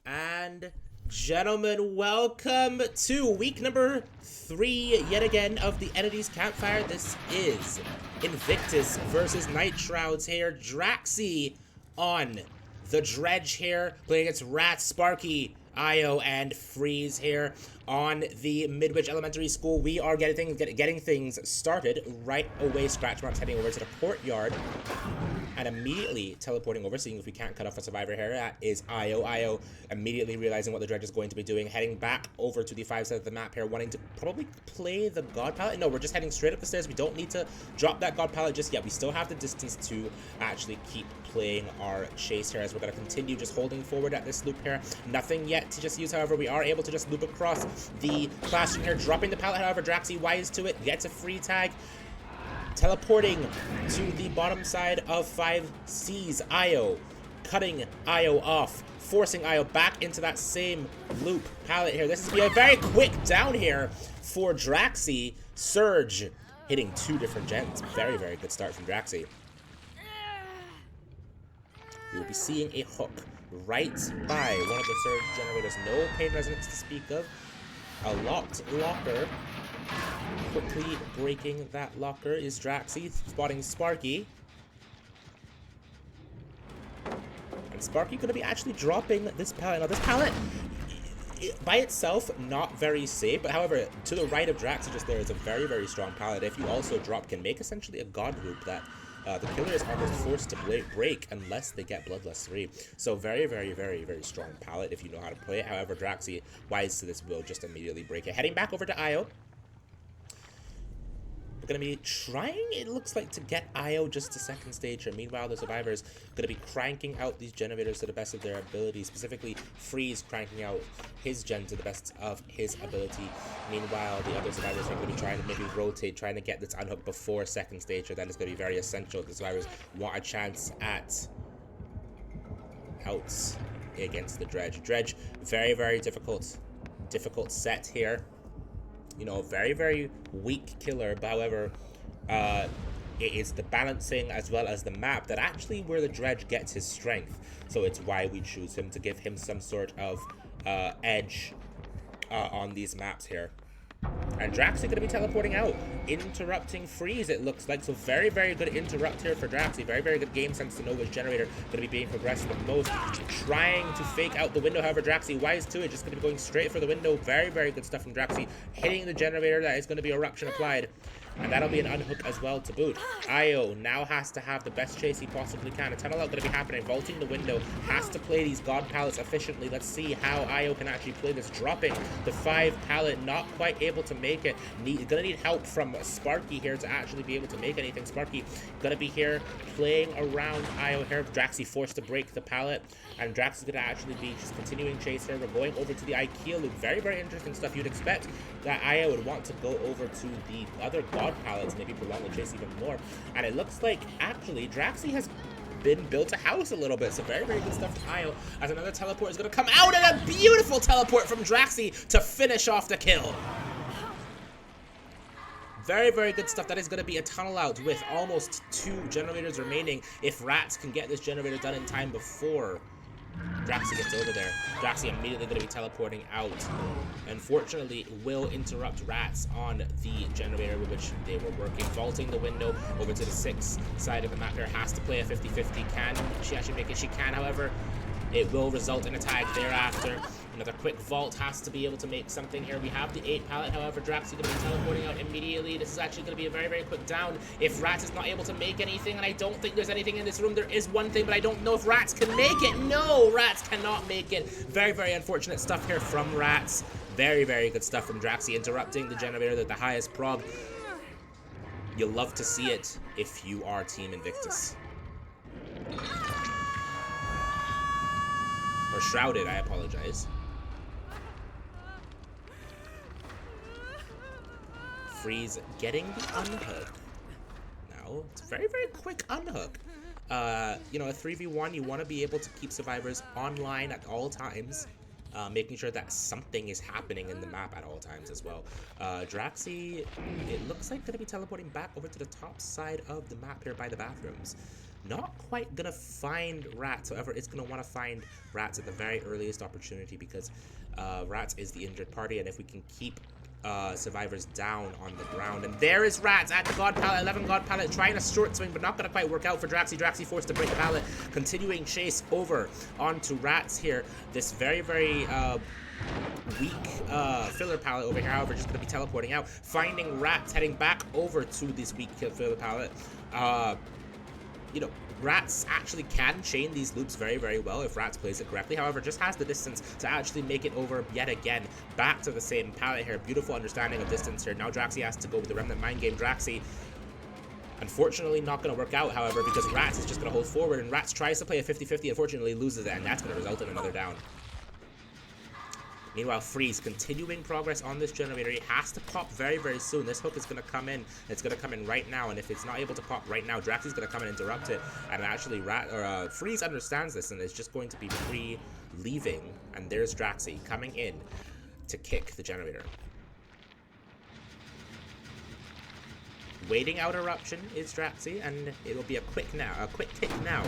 And gentlemen, welcome to week number 3 yet again of the Entities Campfire. This is Invictus versus Night Shrouds here. Draxi on the Dredge here, playing against Rat, Sparky, Io, and Freeze here on the Midwich Elementary School. We are getting things started right away. Scratch Marks heading over to the courtyard and immediately teleporting over, seeing if we can't cut off a survivor here. That is Io. Io immediately realizing what the Dredge is going to be doing, heading back over to the 5 side of the map here, wanting to probably play the God Palette. No, we're just heading straight up the stairs. We don't need to drop that God Palette just yet. We still have the distance to actually keep playing our chase here, as we're going to continue just holding forward at this loop here. Nothing yet to just use, however. We are able to just loop across the classroom here, dropping the palette. However, Draxi wise to it, gets a free tag, teleporting to the bottom side of 5C's. Io cutting Io off, forcing Io back into that same loop palette here. This is going to be a very quick down here for Draxi. Surge hitting 2 different gens. Very, very good start from Draxi. We will be seeing a hook right by one of the surge generators. No pain resonance to speak of. A locked locker. Quickly breaking that locker is Draxi, spotting Sparky. And Sparky going to be actually dropping this pallet. Now this pallet, by itself, not very safe, but however, to the right of Draxi just there is a very, very strong pallet. If you also drop, can make essentially a god loop that the killer is almost forced to break unless they get Bloodlust 3. So very, very, very, very strong pallet if you know how to play it. However, Draxi, wise to this, will just immediately break it. Heading back over to Io. We're going to be trying, it looks like, to get Io just to second stage here. Meanwhile, the survivors going to be cranking out these generators to the best of their ability. Specifically, Freeze cranking out his gen to the best of his ability. Meanwhile, the other survivors are going to be trying to maybe rotate, trying to get this unhooked before second stage here. That is going to be very essential. The survivors want a chance at outs against the Dredge. Dredge, very, very difficult set here. You know, very, very weak killer, but however, it is the balancing as well as the map that actually where the Dredge gets his strength. So it's why we choose him, to give him some sort of edge on these maps here. And Draxi going to be teleporting out, interrupting Freeze, it looks like. So very, very good interrupt here for Draxi. Very, very good game sense to know which generator going to be being progressed the most. Trying to fake out the window, however, Draxi wise to it, just going to be going straight for the window. Very, very good stuff from Draxi. Hitting the generator, that is going to be Eruption applied. And that'll be an unhook as well to boot. Io now has to have the best chase he possibly can. A tunnel out going to be happening. Vaulting the window. Has to play these God pallets efficiently. Let's see how Io can actually play this. Dropping the 5 pallet. Not quite able to make it. Gonna need help from Sparky here to actually be able to make anything. Sparky gonna be here playing around Io here. Draxi forced to break the pallet. And Drax is gonna actually be just continuing chase here. We're going over to the IKEA loop. Very, very interesting stuff. You'd expect that Io would want to go over to the other God pallets, maybe prolong the chase even more. And it looks like actually Draxi has been built a house a little bit. So very, very good stuff from Io, as another teleport is going to come out, and a beautiful teleport from Draxi to finish off the kill. Very, very good stuff. That is going to be a tunnel out with almost 2 generators remaining. If Rats can get this generator done in time before Draxi gets over there, Draxi immediately going to be teleporting out. Unfortunately, will interrupt Rats on the generator with which they were working. Vaulting the window over to the 6 side of the map here. Has to play a 50-50. Can she actually make it? She can, however. It will result in a tag thereafter. Another quick vault has to be able to make something here. We have the 8 pallet, however, Draxi going to be teleporting out immediately. This is actually going to be a very, very quick down if Rats is not able to make anything, and I don't think there's anything in this room. There is one thing, but I don't know if Rats can make it. No, Rats cannot make it. Very, very unfortunate stuff here from Rats. Very, very good stuff from Draxi, interrupting the generator at the highest prog. You'll love to see it if you are Team Invictus. Or Shrouded, I apologize. Freeze getting the unhook. Now, it's a very, very quick unhook. You know, a 3v1, you want to be able to keep survivors online at all times. Making sure that something is happening in the map at all times as well. Draxi, it looks like going to be teleporting back over to the top side of the map here by the bathrooms. Not quite gonna find Rats. However, it's gonna want to find Rats at the very earliest opportunity because Rats is the injured party, and if we can keep survivors down on the ground. And there is Rats at the God Pallet, 11 God Pallet, trying a short swing, but not going to quite work out for Draxi. Draxi forced to break the pallet. Continuing chase over onto Rats here. This very, very weak filler pallet over here, however, just going to be teleporting out. Finding Rats, heading back over to this weak filler pallet. You know, Rats actually can chain these loops very, very well if Rats plays it correctly. However, just has the distance to actually make it over yet again back to the same pallet here. Beautiful understanding of distance here. Now Draxi has to go with the Remnant Mind Game. Draxi, unfortunately, not going to work out, however, because Rats is just going to hold forward, and Rats tries to play a 50-50, unfortunately loses it, and that's going to result in another down. Meanwhile, Freeze continuing progress on this generator. He has to pop very, very soon. This hook is going to come in. It's going to come in right now, and if it's not able to pop right now, Draxi's going to come and interrupt it. And actually, Freeze understands this and is just going to be leaving. And there's Draxi coming in to kick the generator. Waiting out Eruption is Draxi, and it'll be a quick tick now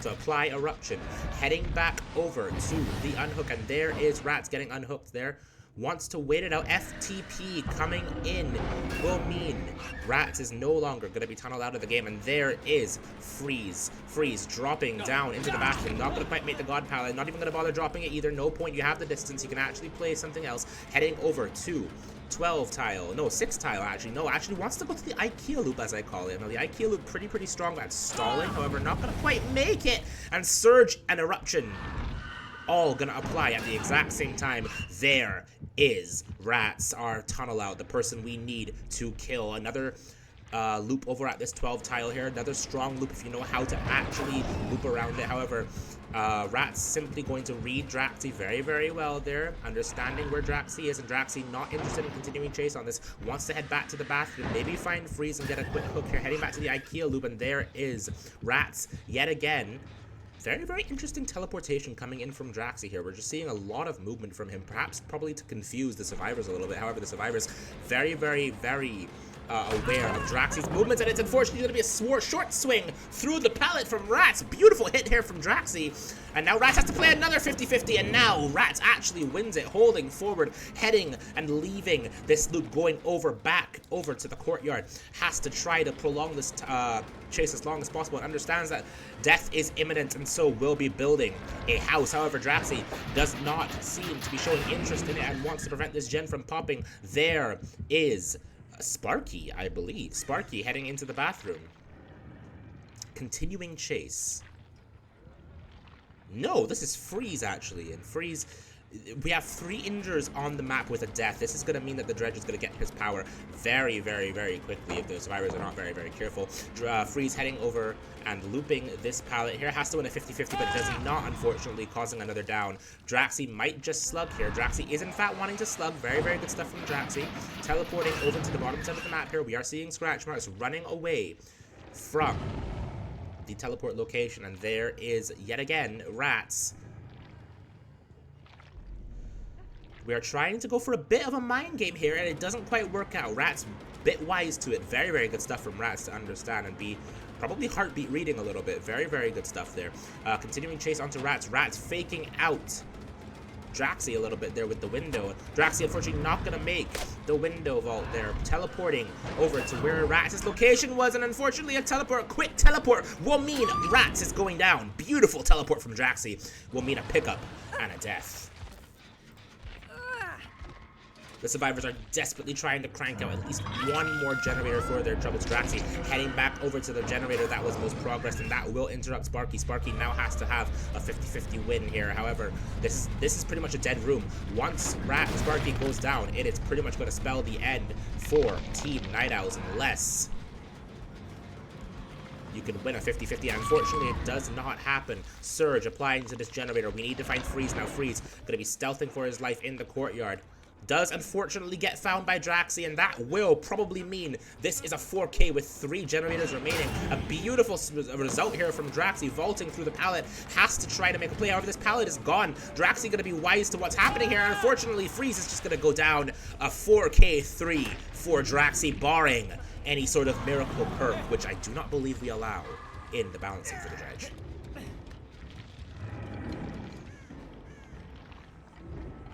to apply Eruption. Heading back over to the unhook, and there is Rats getting unhooked there. Wants to wait it out. FTP coming in will mean Rats is no longer going to be tunneled out of the game, and there is Freeze. Freeze dropping down into the bathroom. Not going to quite make the God Pallet. Not even going to bother dropping it either. No point. You have the distance. You can actually play something else. Heading over to 12 tile, no, 6 tile actually, no, actually wants to go to the IKEA loop, as I call it. Now the IKEA loop pretty strong at stalling, however, not gonna quite make it, and Surge and Eruption all gonna apply at the exact same time. There is Rats, our tunnel out, the person we need to kill. Another loop over at this 12 tile here, another strong loop if you know how to actually loop around it. However, Rats simply going to read Draxi very, very well there, understanding where Draxi is, and Draxi not interested in continuing chase on this, wants to head back to the bathroom, maybe find Freeze and get a quick hook here, heading back to the IKEA loop, and there is Rats yet again. Very, very interesting teleportation coming in from Draxi here. We're just seeing a lot of movement from him, perhaps probably to confuse the survivors a little bit. However, the survivors very, very, very aware of Draxi's movements, and it's unfortunately going to be a short swing through the pallet from Rats. Beautiful hit here from Draxi, and now Rats has to play another 50-50, and now Rats actually wins it, holding forward, heading and leaving this loop, going back over to the courtyard. Has to try to prolong this chase as long as possible, and understands that death is imminent, and so will be building a house. However, Draxi does not seem to be showing interest in it and wants to prevent this gen from popping. There is Sparky, I believe. Sparky heading into the bathroom. Continuing chase. No, this is Freeze, actually. And Freeze, we have 3 injures on the map with a death. This is going to mean that the Dredge is going to get his power very, very, very quickly if the survivors are not very, very careful. Freeze heading over and looping this pallet here. Has to win a 50-50, but does not, unfortunately, causing another down. Draxi might just slug here. Draxi is, in fact, wanting to slug. Very, very good stuff from Draxi. Teleporting over to the bottom side of the map here. We are seeing scratch marks running away from the teleport location, and there is, yet again, Rats. We are trying to go for a bit of a mind game here, and it doesn't quite work out. Rats bit wise to it. Very, very good stuff from Rats to understand and be probably heartbeat reading a little bit. Very, very good stuff there. Continuing chase onto Rats. Rats faking out Draxi a little bit there with the window. Draxi, unfortunately, not going to make the window vault there. Teleporting over to where Rats' location was, and unfortunately, a quick teleport will mean Rats is going down. Beautiful teleport from Draxi will mean a pickup and a death. The survivors are desperately trying to crank out at least one more generator for their troubles. Draxi heading back over to the generator that was most progressed, and that will interrupt Sparky. Sparky now has to have a 50-50 win here. However, this is pretty much a dead room. Once Sparky goes down, it is pretty much going to spell the end for Team Night Owls, unless you can win a 50-50. Unfortunately, it does not happen. Surge applying to this generator. We need to find Freeze now. Freeze going to be stealthing for his life in the courtyard. Does unfortunately get found by Draxi, and that will probably mean this is a 4K with 3 generators remaining. A beautiful result here from Draxi, vaulting through the pallet. Has to try to make a play. However, this pallet is gone. Draxi going to be wise to what's happening here. Unfortunately, Freeze is just going to go down. A 4K3 for Draxi, barring any sort of miracle perk, which I do not believe we allow. in the balancing for the dredge.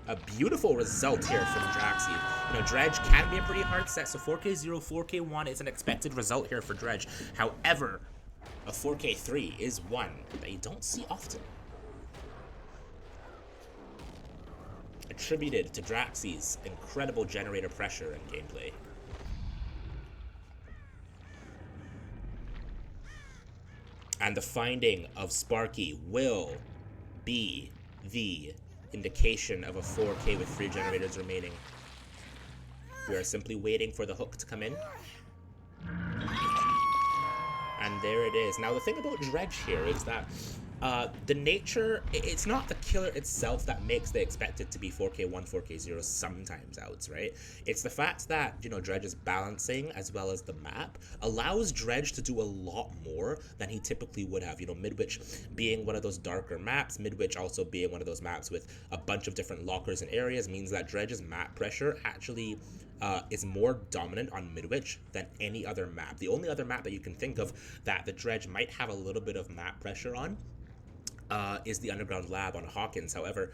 A beautiful result here from Draxi. You know, Dredge can be a pretty hard set, so 4K0, 4K1 is an expected result here for Dredge. However, a 4K3 is one that you don't see often. Attributed to Draxi's incredible generator pressure and gameplay. And the finding of Sparky will be the indication of a 4K with 3 generators remaining. We are simply waiting for the hook to come in. And there it is. Now, the thing about Dredge here is that the nature, it's not the killer itself that makes the expected to be 4K1, 4K0 sometimes outs, right? It's the fact that, you know, Dredge's balancing as well as the map allows Dredge to do a lot more than he typically would have. You know, Midwich being one of those darker maps, Midwich also being one of those maps with a bunch of different lockers and areas means that Dredge's map pressure actually is more dominant on Midwich than any other map. The only other map that you can think of that the Dredge might have a little bit of map pressure on is the Underground Lab on Hawkins. However,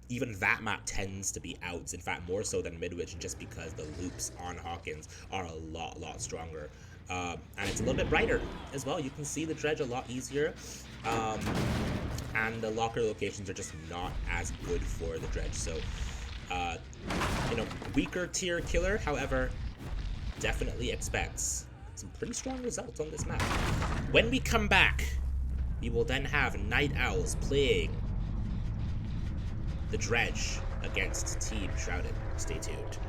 even that map tends to be outs, in fact more so than Midwich, just because the loops on Hawkins are a lot stronger. And it's a little bit brighter as well. You can see the Dredge a lot easier. And the locker locations are just not as good for the Dredge. So, you know, weaker tier killer, however, definitely expects some pretty strong results on this map. When we come back, we will then have Night Owls playing the Dredge against Team Shrouded. Stay tuned.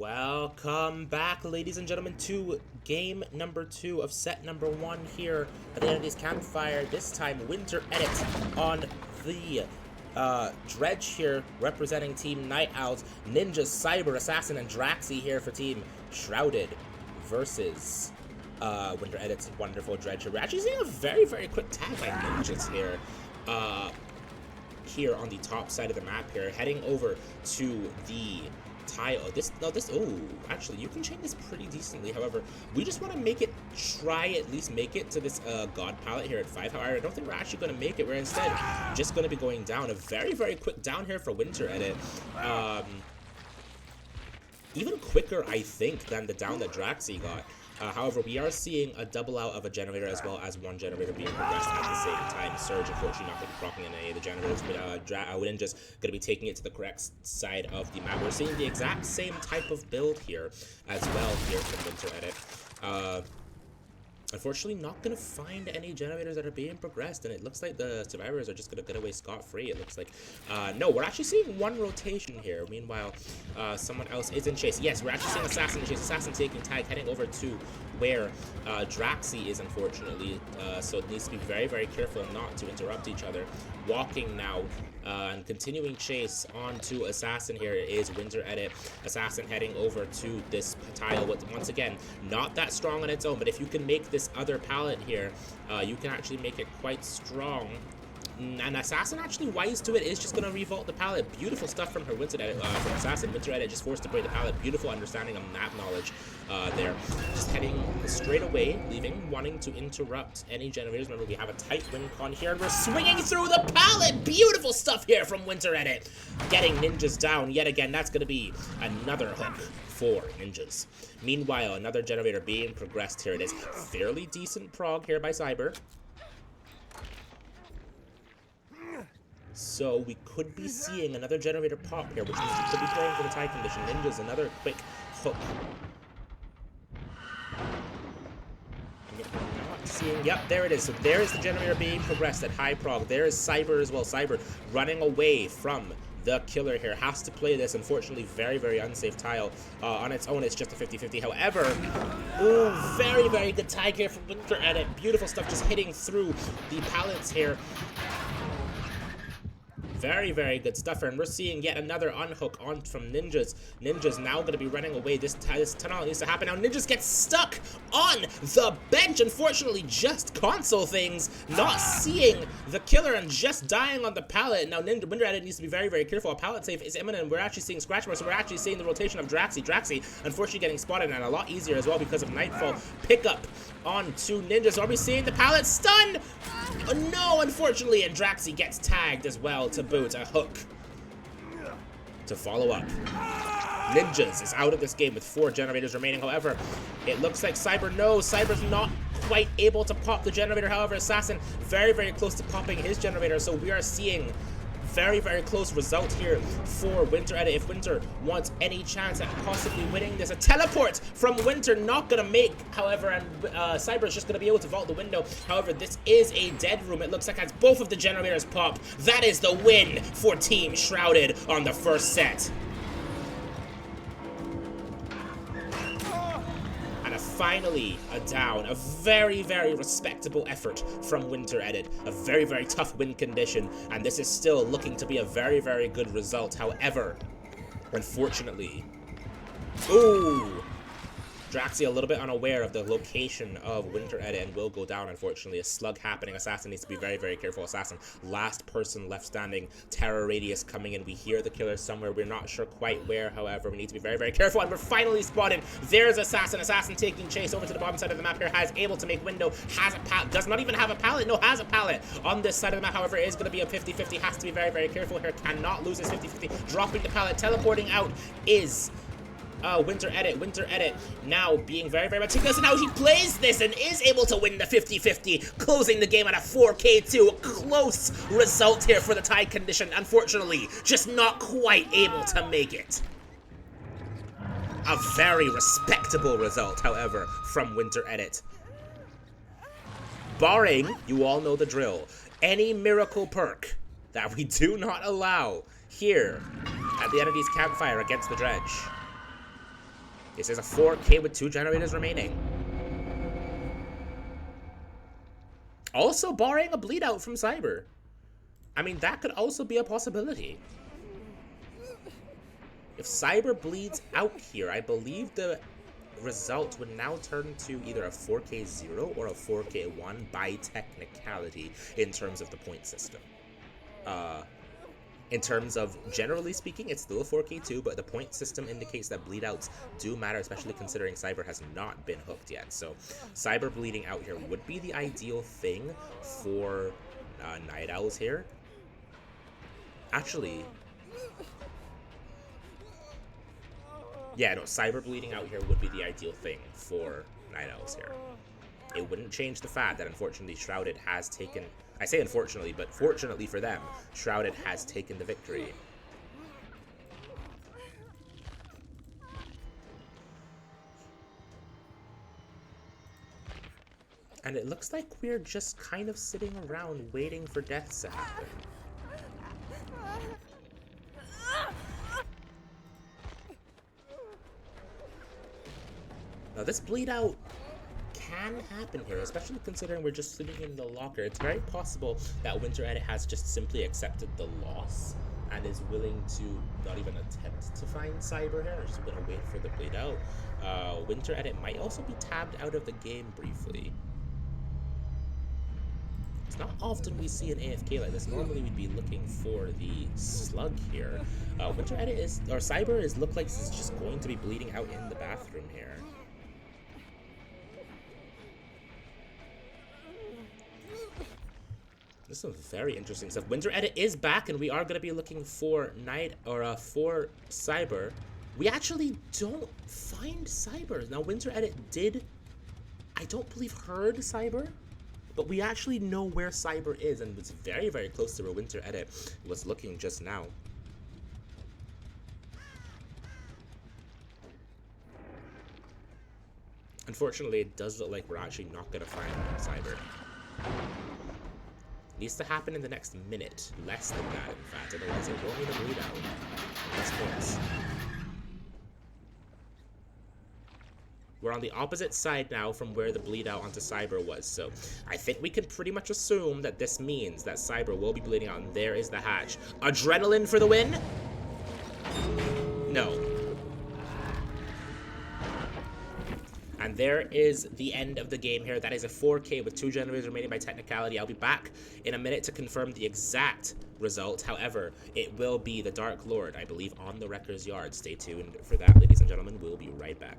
Welcome back, ladies and gentlemen, to game number 2 of set number 1 here at the Entity's Campfire. This time, Winter Edit on the Dredge here, representing Team Night Owls, Ninjas, Cyber, Assassin, and Draxi here for Team Shrouded versus Winter Edit's wonderful Dredge here. We're actually seeing a very, very quick tag by Ninjas here. Here on the top side of the map here, heading over to the tile. Actually, you can chain this pretty decently. However, we just want to make it, at least make it to this God palette here at 5. However, I don't think we're actually going to make it. We're instead just going to be going down. A very, very quick down here for Winter Edit. Even quicker, I think, than the down that Draxi got. However, we are seeing a double out of a generator as well as one generator being progressed at the same time. Surge, unfortunately, not going to be proccing in any of the generators, but Ninja's going to be taking it to the correct side of the map. We're seeing the exact same type of build here as well here from Winter Edit. Unfortunately, not going to find any generators that are being progressed, and it looks like the survivors are just going to get away scot-free, it looks like. No, we're actually seeing one rotation here. Meanwhile, someone else is in chase. Yes, we're actually seeing Assassin in chase. Assassin taking tag, heading over to where Draxi is, unfortunately. So it needs to be very, very careful not to interrupt each other. Walking now and continuing chase onto Assassin here is Winter Edit. Assassin heading over to this tile. Once again, not that strong on its own, but if you can make this other palette here, you can actually make it quite strong. And Assassin, actually wise to it, is just going to revolt the palette. Beautiful stuff from her Winter Edit, from Assassin. Winter Edit just forced to break the palette. Beautiful understanding of map knowledge there. Just heading straight away, wanting to interrupt any generators. Remember, we have a tight win con here, and we're swinging through the palette. Beautiful stuff here from Winter Edit. Getting Ninjas down yet again. That's going to be another hook for Ninjas. Meanwhile, another generator being progressed here. It is fairly decent prog here by Cyber. So we could be seeing another generator pop here, which means we could be playing for the tie condition. Ninjas, another quick hook. Not seeing, yep, there it is. So there is the generator being progressed at high prog. There is Cyber as well. Cyber running away from the killer here. Has to play this, unfortunately, very, very unsafe tile. On its own, it's just a 50-50. However, ooh, very, very good tag here from Winter Edit. Beautiful stuff, just hitting through the pallets here. Very, very good stuff, and we're seeing yet another unhook on from Ninjas. Ninjas now going to be running away. This tunnel needs to happen now. Ninjas get stuck on the bench. Unfortunately, just console things, not seeing the killer and just dying on the pallet. Now, Winter Edit needs to be very, very careful. A pallet save is imminent. We're actually seeing scratch marks, so we're actually seeing the rotation of Draxi. Draxi, unfortunately, getting spotted, and a lot easier as well because of Nightfall. Pickup on two Ninjas. Are we seeing the pallet stun? No, unfortunately, and Draxi gets tagged as well to boot. A hook to follow up. Ninjas is out of this game with 4 generators remaining. However, it looks like Cyber knows. Cyber's not quite able to pop the generator. However, Assassin very, very close to popping his generator. So we are seeing very, very close result here for Winter Edit. If Winter wants any chance at possibly winning this, a teleport from Winter not gonna make, however, and Cyber is just gonna be able to vault the window. However, this is a dead room. It looks like as both of the generators pop, that is the win for Team Shrouded on the first set. Finally, a down. A very, very respectable effort from Winter Edit. A very, very tough win condition, and this is still looking to be a very, very good result. However, unfortunately, ooh, Draxi a little bit unaware of the location of Winter Edit and will go down, unfortunately. A slug happening. Assassin needs to be very, very careful. Assassin, last person left standing. Terror radius coming in. We hear the killer somewhere. We're not sure quite where, however. We need to be very, very careful, and we're finally spotted. There's Assassin. Assassin taking chase over to the bottom side of the map here. Has able to make window. Has a pallet. Does not even have a pallet. No, has a pallet on this side of the map. However, it is going to be a 50-50. Has to be very, very careful here. Cannot lose his 50-50. Dropping the pallet. Teleporting out is Winter Edit now being very, very meticulous, and now he plays this and is able to win the 50-50, closing the game at a 4K2. Close result here for the tie condition. Unfortunately, just not quite able to make it. A very respectable result, however, from Winter Edit. Barring, you all know the drill, any miracle perk that we do not allow here at the Entity's Campfire against the Dredge. This is a 4K with 2 generators remaining. Also barring a bleed out from Cyber. I mean, that could also be a possibility. If Cyber bleeds out here, I believe the result would now turn to either a 4K 0 or a 4K 1 by technicality in terms of the point system. In terms of, generally speaking, it's still a 4K 2, but the point system indicates that bleedouts do matter, especially considering Cyber has not been hooked yet. So Cyber bleeding out here would be the ideal thing for Night Owls here. Actually, yeah, no, Cyber bleeding out here would be the ideal thing for Night Owls here. It wouldn't change the fact that, unfortunately, Shrouded has taken... I say unfortunately, but fortunately for them, Shrouded has taken the victory. And it looks like we're just kind of sitting around waiting for deaths to happen. Now, this bleed out can happen here, especially considering we're just sitting in the locker. It's very possible that Winter Edit has just simply accepted the loss and is willing to not even attempt to find Cyber here. Just going to wait for the bleed out. Winter Edit might also be tabbed out of the game briefly. It's not often we see an AFK like this. Normally we'd be looking for the slug here. Winter Edit is, or Cyber is, look like this is just going to be bleeding out in the bathroom here. This is very interesting stuff. Winter Edit is back, and we are going to be looking for for Cyber. We actually don't find Cyber. Now, Winter Edit did, I don't believe, heard Cyber, but we actually know where Cyber is, and it's very, very close to where Winter Edit was looking just now. Unfortunately, it does look like we're actually not going to find Cyber. Needs to happen in the next minute. Less than that, in fact. Otherwise, it won't need a bleed out. Less points. We're on the opposite side now from where the bleed out onto Cyber was. So I think we can pretty much assume that this means that Cyber will be bleeding out. And there is the hatch. Adrenaline for the win? No. And there is the end of the game here. That is a 4K with 2 generators remaining by technicality. I'll be back in a minute to confirm the exact result. However, it will be the Dark Lord, I believe, on the Wrecker's Yard. Stay tuned for that, ladies and gentlemen. We'll be right back.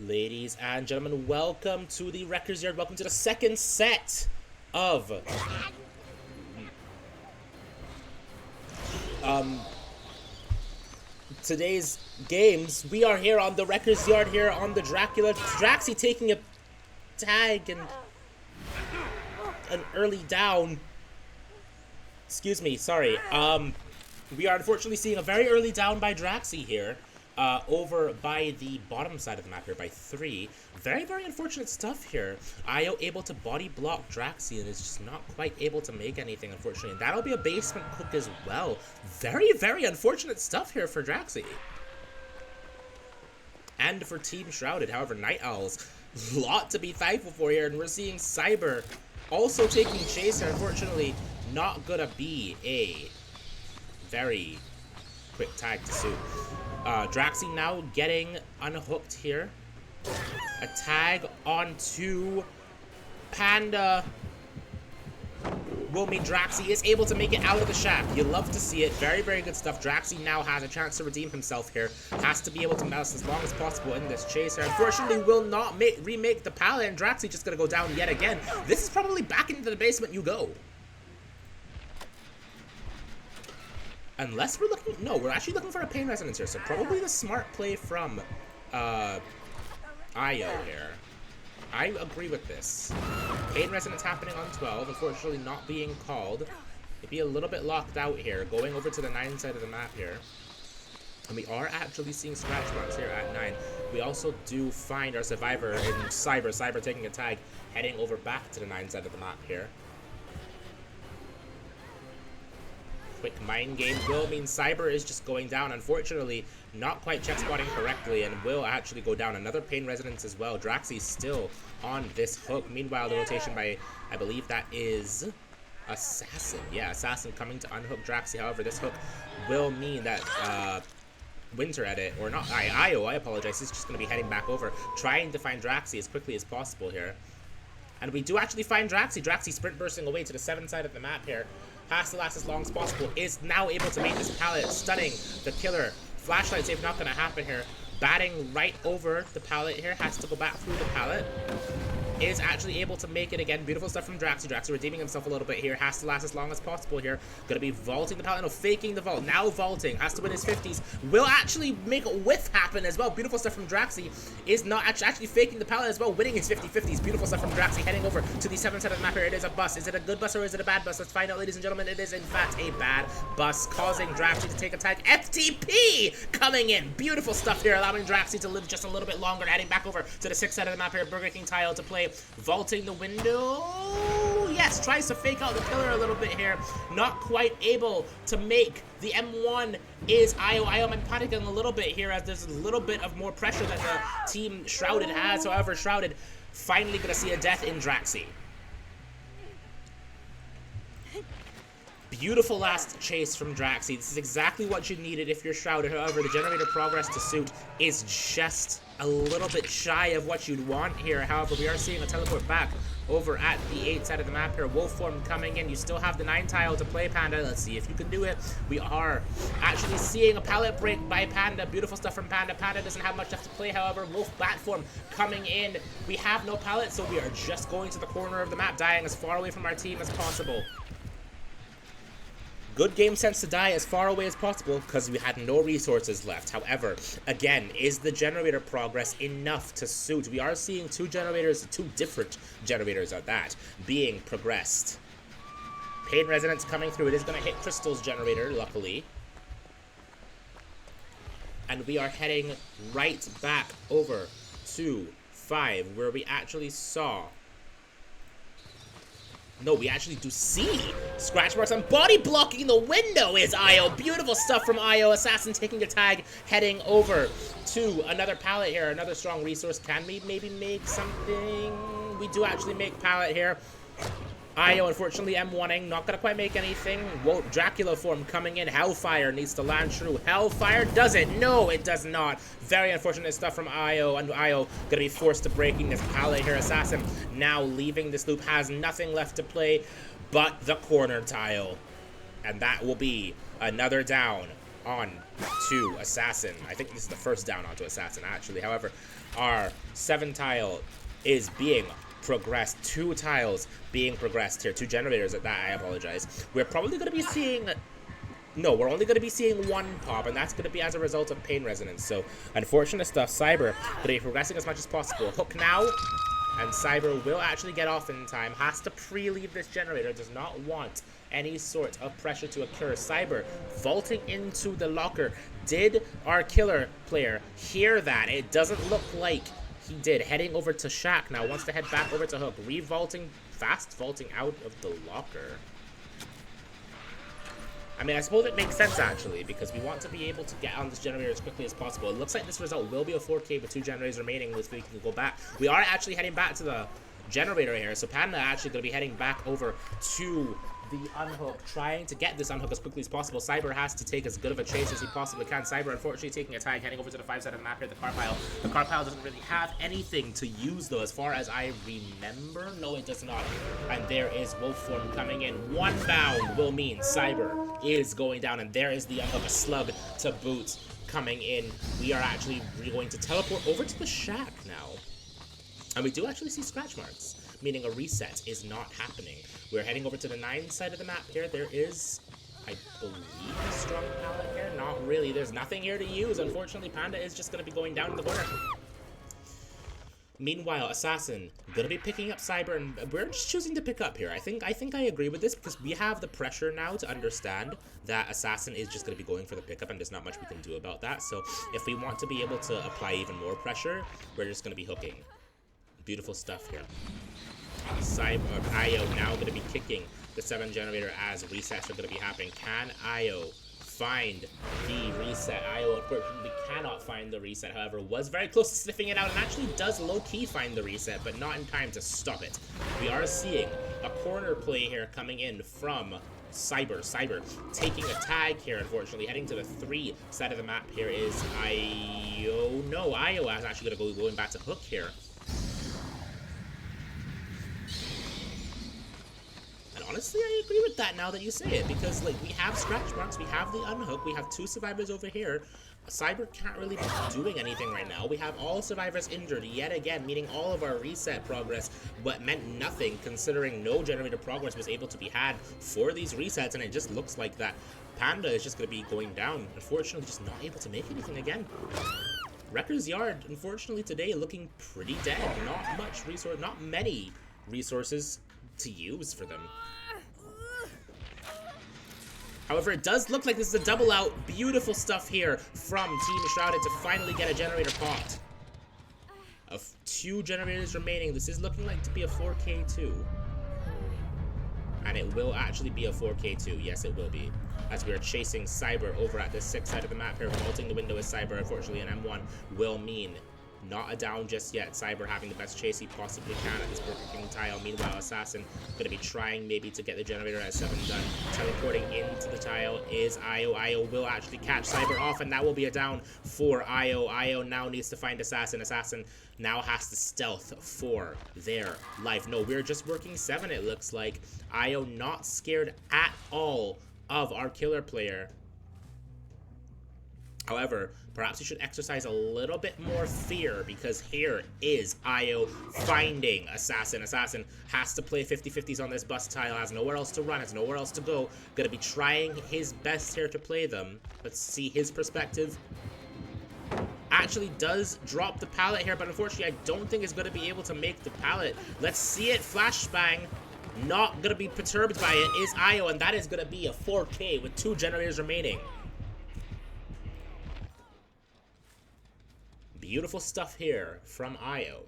Ladies and gentlemen, welcome to the Wrecker's Yard. Welcome to the second set of today's games. We are here on the Wrecker's Yard here on the Dracula. Draxi taking a tag and an early down. Excuse me, sorry. We are unfortunately seeing a very early down by Draxi here. Over by the bottom side of the map here by 3. Very, very unfortunate stuff here. Io able to body block Draxi and is just not quite able to make anything, unfortunately. And that'll be a basement cook as well. Very, very unfortunate stuff here for Draxi. And for Team Shrouded. However, Night Owls, lot to be thankful for here. And we're seeing Cyber also taking chase here. Unfortunately, not gonna be a very quick tag to suit. Draxi now getting unhooked here. A tag onto Panda will mean Draxi is able to make it out of the shack. You love to see it. Very, very good stuff. Draxi now has a chance to redeem himself here. Has to be able to last as long as possible in this chase here. Unfortunately, will not remake the pallet, and Draxi just going to go down yet again. This is probably back into the basement you go. Unless we're looking... No, we're actually looking for a pain resonance here. So probably the smart play from Io here. I agree with this. Pain resonance happening on 12. Unfortunately not being called. Maybe a little bit locked out here. Going over to the 9 side of the map here. And we are actually seeing scratch marks here at 9. We also do find our survivor in Cyber. Cyber taking a tag. Heading over back to the 9 side of the map here. Quick mind game will mean Cyber is just going down. Unfortunately, not quite check spotting correctly and will actually go down. Another pain resonance as well. Draxi still on this hook. Meanwhile, the rotation by, I believe that is Assassin. Yeah, Assassin coming to unhook Draxi. However, this hook will mean that Winter Edit, or not, Io, I apologize, is just going to be heading back over, trying to find Draxi as quickly as possible here. And we do actually find Draxi. Draxi sprint bursting away to the 7 side of the map here. Has to last as long as possible. Is now able to make this pallet, stunning the killer. Flashlight save not going to happen here. Batting right over the pallet here. Has to go back through the pallet. Is actually able to make it again. Beautiful stuff from Draxi. Draxi redeeming himself a little bit here. Has to last as long as possible here. Gonna be vaulting the pallet. No, faking the vault. Now vaulting. Has to win his 50s. Will actually make a whiff happen as well. Beautiful stuff from Draxi. Is not actually faking the pallet as well. Winning his 50-50s. Beautiful stuff from Draxi. Heading over to the 7 side of the map here. It is a bus. Is it a good bus or is it a bad bus? Let's find out, ladies and gentlemen. It is in fact a bad bus. Causing Draxi to take a tag. FTP coming in. Beautiful stuff here. Allowing Draxi to live just a little bit longer. Heading back over to the 6 side of the map here. Burger King tile to play. Vaulting the window. Yes, tries to fake out the killer a little bit here. Not quite able to make the M1 is Io. Io might be panicking a little bit here as there's a little bit of more pressure that the team Shrouded has. However, Shrouded finally going to see a death in Draxi. Beautiful last chase from Draxi. This is exactly what you needed if you're Shrouded. However, the generator progress to suit is just a little bit shy of what you'd want here. However, we are seeing a teleport back over at the 8 side of the map here. Wolf form coming in. You still have the 9 tile to play, Panda. Let's see if you can do it. We are actually seeing a pallet break by Panda. Beautiful stuff from Panda. Panda doesn't have much left to play. However, Wolf bat form coming in. We have no pallet, so we are just going to the corner of the map, dying as far away from our team as possible. Good game sense to die as far away as possible because we had no resources left. However, again, is the generator progress enough to suit? We are seeing 2 generators, 2 different generators at that, being progressed. Pain resonance coming through. It is going to hit Crystal's generator, luckily. And we are heading right back over to 5, where we actually saw... No, we actually do see scratch marks on body blocking the window is Io. Beautiful stuff from Io. Assassin taking a tag, heading over to another pallet here. Another strong resource. Can we maybe make something? We do actually make pallet here. Io, unfortunately, M1ing. Not going to quite make anything. Whoa, Dracula form coming in. Hellfire needs to land true. Hellfire, does it? No, it does not. Very unfortunate stuff from Io. And Io going to be forced to breaking this pallet here. Assassin now leaving this loop. Has nothing left to play but the corner tile. And that will be another down on to Assassin. I think this is the first down onto Assassin, actually. However, our 7 tile is being progressed. 2 tiles being progressed here. 2 generators at that, I apologize. We're probably going to be seeing... No, we're only going to be seeing 1 pop, and that's going to be as a result of Pain Resonance. So, unfortunate stuff. Cyber going to be progressing as much as possible. Hook now, and Cyber will actually get off in time. Has to pre-leave this generator. Does not want any sort of pressure to occur. Cyber vaulting into the locker. Did our killer player hear that? It doesn't look like he did. Heading over to Shaq now. Wants to head back over to Hook. Revaulting, fast vaulting out of the locker. I mean, I suppose it makes sense, actually, because we want to be able to get on this generator as quickly as possible. It looks like this result will be a 4K with 2 generators remaining, which we can go back. We are actually heading back to the generator here, so Panda actually going to be heading back over to the unhook, trying to get this unhook as quickly as possible. Cyber has to take as good of a chase as he possibly can. Cyber, unfortunately, taking a tag, heading over to the 5 side of the map here, the car pile. The car pile doesn't really have anything to use, though, as far as I remember. No, it does not. And there is Wolf Form coming in. 1 bound will mean Cyber is going down, and there is the unhook, a slug to boot coming in. We are actually going to teleport over to the shack now. And we do actually see scratch marks, meaning a reset is not happening. We're heading over to the 9 side of the map here. There is, I believe, a strong pallet here. Not really. There's nothing here to use. Unfortunately, Panda is just going to be going down in the corner. Meanwhile, Assassin going to be picking up Cyber, and we're just choosing to pick up here. I think I agree with this, because we have the pressure now to understand that Assassin is just going to be going for the pickup, and there's not much we can do about that. So if we want to be able to apply even more pressure, we're just going to be hooking. Beautiful stuff here. Io now going to be kicking the 7 generator as resets are going to be happening. Can Io find the reset? Io unfortunately cannot find the reset, however, was very close to sniffing it out and actually does low-key find the reset, but not in time to stop it. We are seeing a corner play here coming in from Cyber. Cyber taking a tag here, unfortunately. Heading to the 3 side of the map here is Io. No, Io is actually going to go going back to Hook here. Honestly, I agree with that now that you say it, because like we have scratch marks, we have the unhook, we have 2 survivors over here. Cyber can't really be doing anything right now. We have all survivors injured yet again, meaning all of our reset progress, but meant nothing considering no generator progress was able to be had for these resets, and it just looks like that Panda is just going to be going down. Unfortunately, just not able to make anything again. Wrecker's Yard, unfortunately today, looking pretty dead. Not much resource, not many resources to use for them. However, it does look like this is a double out. Beautiful stuff here from Team Shrouded to finally get a generator popped. Of 2 generators remaining. This is looking like to be a 4K2. And it will actually be a 4K2. Yes, it will be. As we are chasing Cyber over at the 6 side of the map here. Vaulting the window is Cyber. Unfortunately, an M1 will mean not a down just yet. Cyber having the best chase he possibly can at this Burger King tile. Meanwhile, Assassin going to be trying maybe to get the generator at 7 done. Teleporting into the tile is Io. Io will actually catch Cyber off, and that will be a down for Io. Io now needs to find Assassin. Assassin now has to stealth for their life. No, we're just working 7, it looks like. Io not scared at all of our killer player. However, perhaps you should exercise a little bit more fear, because here is Io finding Assassin. Assassin has to play 50-50s on this bus tile, has nowhere else to run, has nowhere else to go. Gonna be trying his best here to play them. Let's see his perspective. Actually does drop the pallet here, but unfortunately I don't think it's gonna be able to make the pallet. Let's see it flashbang. Not gonna be perturbed by it is Io, and that is gonna be a 4K with 2 generators remaining. Beautiful stuff here from Io.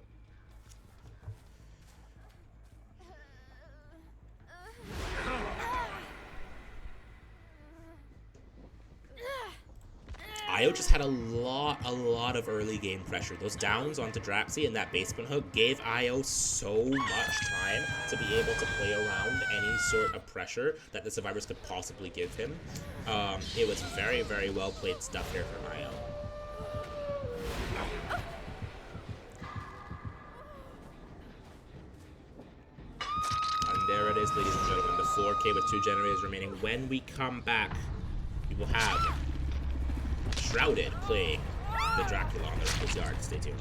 Io just had a lot of early game pressure. Those downs onto Draxi and that basement hook gave Io so much time to be able to play around any sort of pressure that the survivors could possibly give him. It was very, very well played stuff here from Io. There it is, ladies and gentlemen, the 4K with 2 generators remaining. When we come back, we will have Shrouded playing the Dracula on the Records Yard. Stay tuned.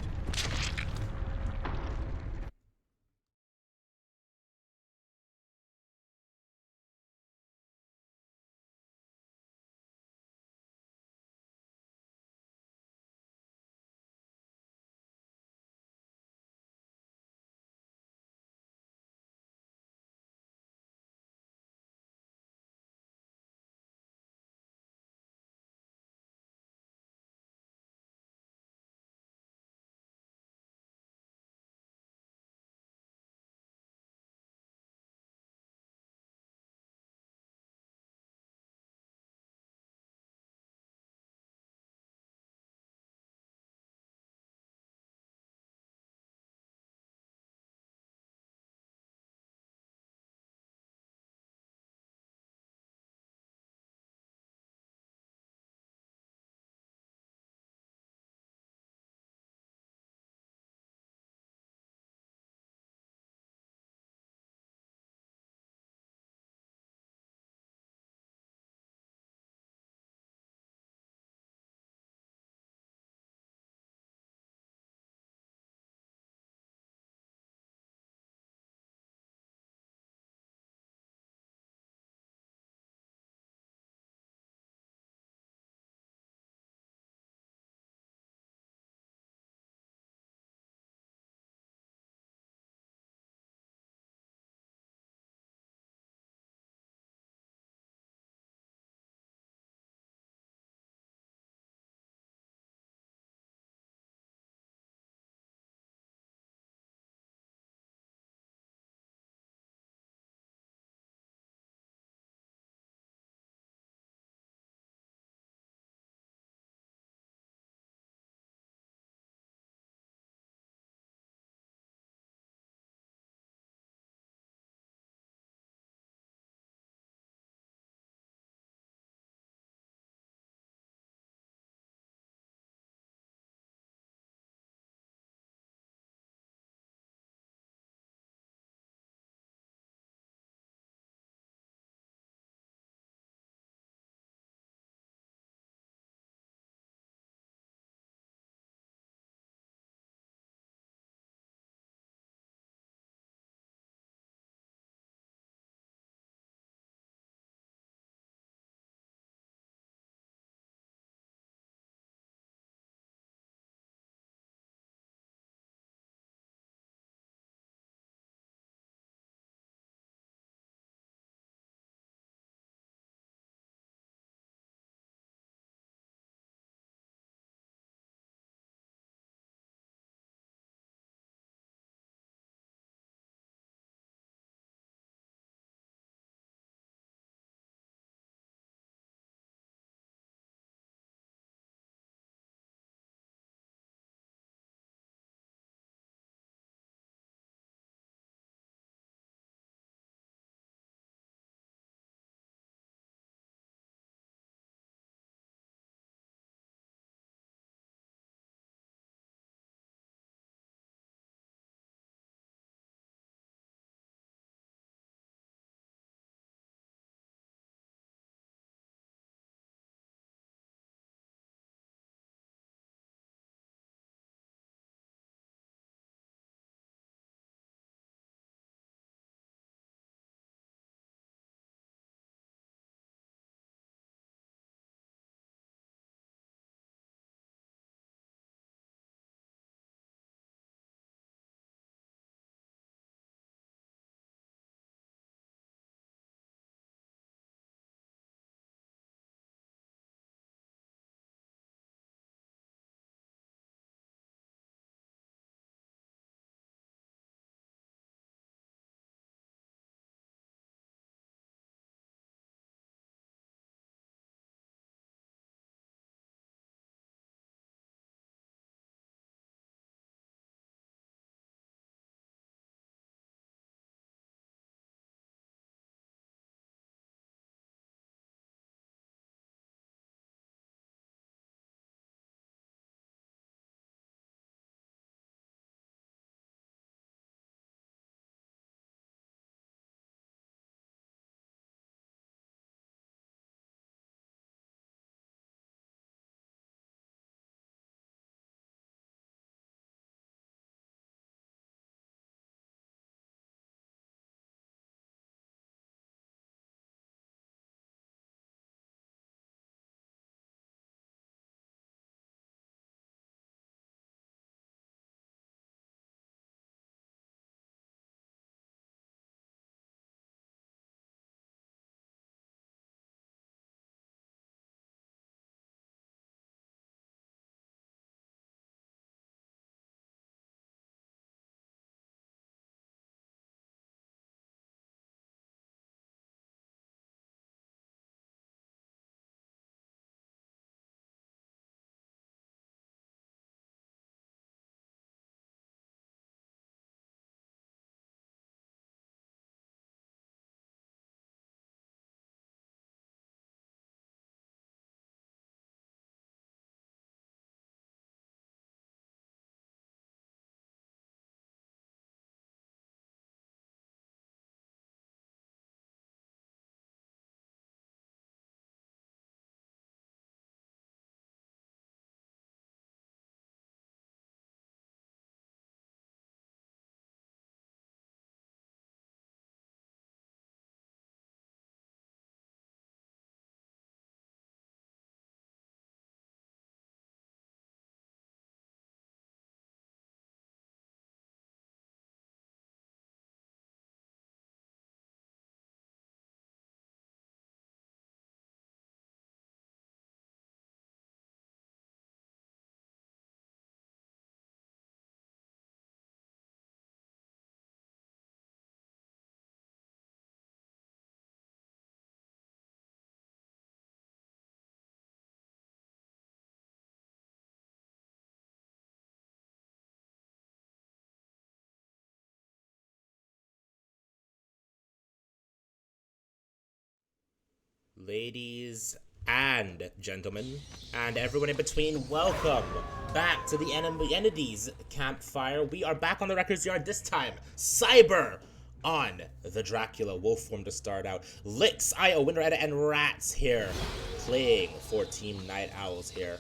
Ladies and gentlemen, and everyone in between, welcome back to the Entities Campfire. We are back on the Records Yard this time. Cyber on the Dracula wolf form to start out. Lix, Io, Winter Edda, and Rats here playing for Team Night Owls here.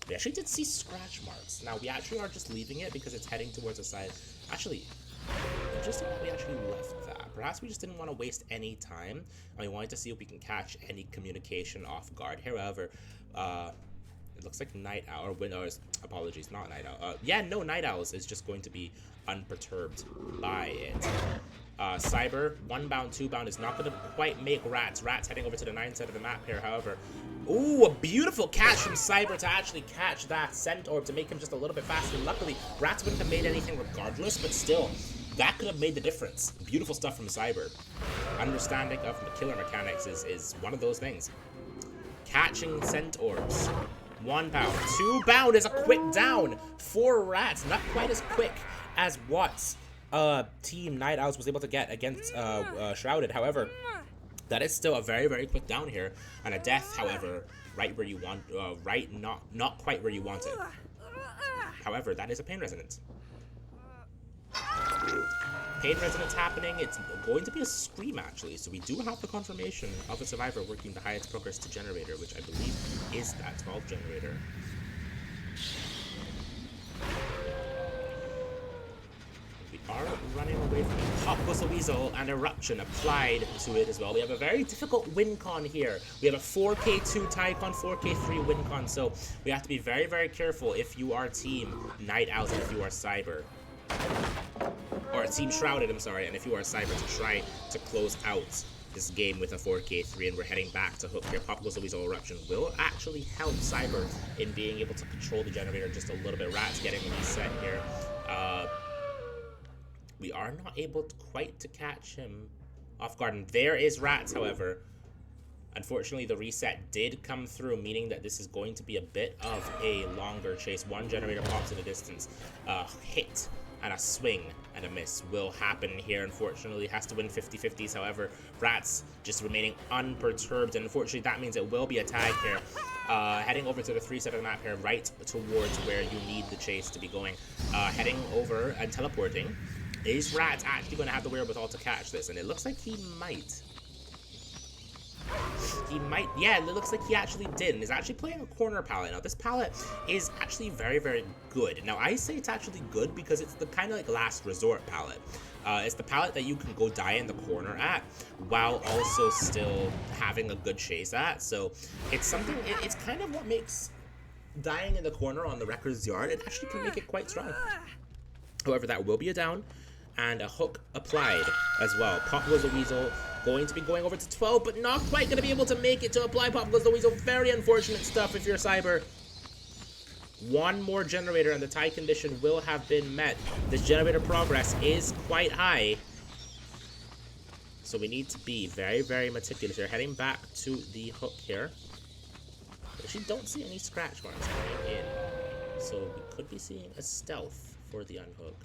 We actually did see scratch marks. Now, we actually are just leaving it because it's heading towards the side. Actually, interesting that we actually left that. Perhaps we just didn't want to waste any time, and we wanted to see if we can catch any communication off guard. However, it looks like Night Owl, or Winners, apologies, not Night Owl. Night Owls is just going to be unperturbed by it. Cyber, 1-bound, 2-bound is not going to quite make Rats. Rats heading over to the 9 side of the map here, however. Ooh, a beautiful catch from Cyber to actually catch that Scent Orb to make him just a little bit faster. Luckily, Rats wouldn't have made anything regardless, but still, that could have made the difference. Beautiful stuff from Cyber. Understanding of the killer mechanics is one of those things. Catching Scent Orbs. 1-bound. 2-bound is a quick down for Rats. Not quite as quick as what Team Night Owls was able to get against Shrouded. However, that is still a very, very quick down here, and a death, however, right where you want, not quite where you want it. However, that is a pain resonance. Pain resonance happening. It's going to be a scream, actually, so we do have the confirmation of a survivor working the highest progress to generator, which I believe is that 12 generator. We are running away from it. Pop was a Weasel and Eruption applied to it as well. We have a very difficult win con here. We have a 4K2 tie con, 4K3 win con, so we have to be very, very careful if you are Team Night Owls and if you are Cyber. Or Team Shrouded, I'm sorry, and if you are Cyber, to try to close out this game with a 4K3, and we're heading back to Hook here. Pop was a Weasel Eruption will actually help Cyber in being able to control the generator just a little bit. Rats getting reset here. We are not able to quite to catch him off guard. And there is Rats, however. Unfortunately, the reset did come through, meaning that this is going to be a bit of a longer chase. One generator pops in the distance. Hit and a swing and a miss will happen here. Unfortunately, has to win 50-50s. However, Rats just remaining unperturbed. And unfortunately, that means it will be a tag here. Heading over to the 3 side of the map here, right towards where you need the chase to be going. Heading over and teleporting. Is Rats actually going to have the wherewithal to catch this? And it looks like he might. Yeah, it looks like he actually did, and is actually playing a corner palette. Now, this palette is actually very, very good. Now, I say it's actually good because it's the kind of like last resort palette. It's the palette that you can go die in the corner at, while also still having a good chase at. So, it's something, it's kind of what makes dying in the corner on the Records Yard. It actually can make it quite strong. However, that will be a down. And a hook applied as well. Pop was a Weasel, going to be going over to 12, but not quite going to be able to make it to apply Pop was the Weasel. Very unfortunate stuff if you're Cyber. One more generator and the tie condition will have been met. This generator progress is quite high. So we need to be very, very meticulous here. Heading back to the hook here. Actually, don't see any scratch marks coming in. So we could be seeing a stealth for the unhook.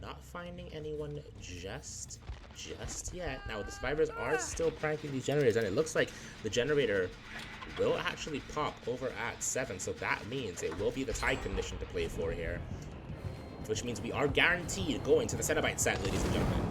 Not finding anyone just yet. Now, the survivors are still pranking these generators, and it looks like the generator will actually pop over at 7, so that means it will be the tie condition to play for here, which means we are guaranteed going to the Cenobite set, ladies and gentlemen.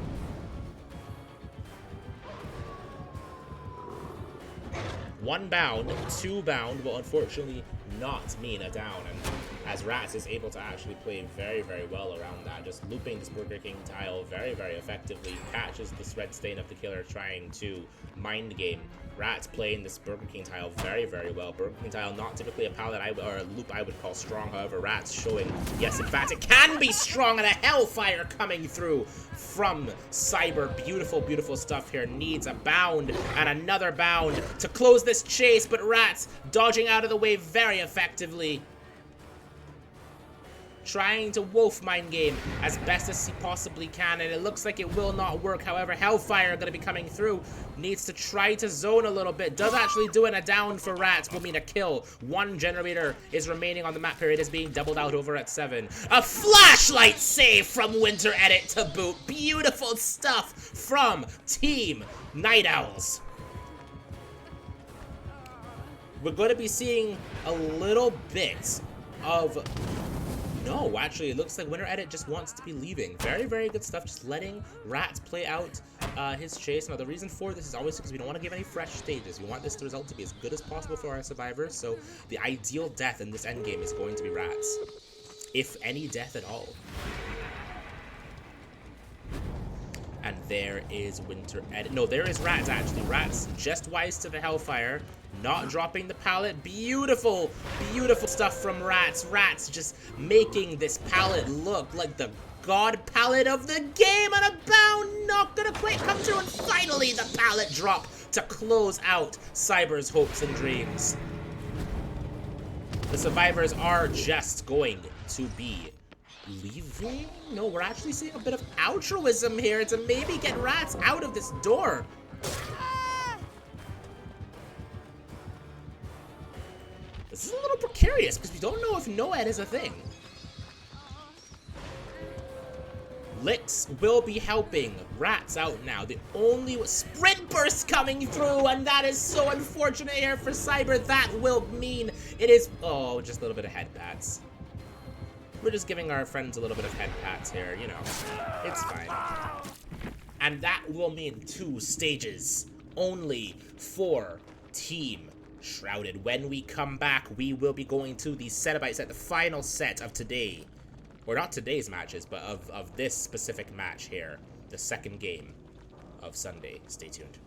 One bound, 2-bound will unfortunately not mean a down, and as Rats is able to actually play very, very well around that, just looping this Burger King tile very, very effectively, catches this red stain of the killer trying to mind game. Rats playing this Burger King tile very, very well. Burger King tile not typically a palette or a loop I would call strong, however, Rats showing, yes, in fact, it can be strong, and a Hellfire coming through from Cyber. Beautiful, beautiful stuff here. Needs a bound and another bound to close this chase, but Rats dodging out of the way very effectively. trying to wolf mind game as best as he possibly can, and it looks like it will not work. However, Hellfire going to be coming through. Needs to try to zone a little bit. Does actually do it. A down for Rats will mean a kill. One generator is remaining on the map here. It is being doubled out over at 7. A flashlight save from Winter Edit to boot. Beautiful stuff from Team Night Owls. We're going to be seeing a little bit of... No, actually, it looks like Winter Edit just wants to be leaving. Very, very good stuff. Just letting Rats play out his chase. Now, the reason for this is always because we don't want to give any fresh stages. We want this result to be as good as possible for our survivors. So the ideal death in this endgame is going to be Rats. If any death at all. And there is Winter Edit. No, there is Rats, actually. Rats just wise to the Hellfire. Not dropping the pallet. Beautiful, beautiful stuff from Rats. Rats just making this pallet look like the god pallet of the game on a bound. Not gonna quite come through, and finally the pallet drop to close out Cyber's hopes and dreams. The survivors are just going to be leaving? No, we're actually seeing a bit of altruism here to maybe get Rats out of this door. This is a little precarious because we don't know if Noed is a thing. Licks will be helping Rats out now. The only sprint burst coming through, and that is so unfortunate here for Cyber. That will mean it is, oh, just a little bit of head pats. We're just giving our friends a little bit of head pats here, you know. It's fine. And that will mean 2 stages only for Team Shrouded. When we come back, we will be going to the Cenobites at the final set of today. Or not today's matches, but of this specific match here. The second game of Sunday. Stay tuned.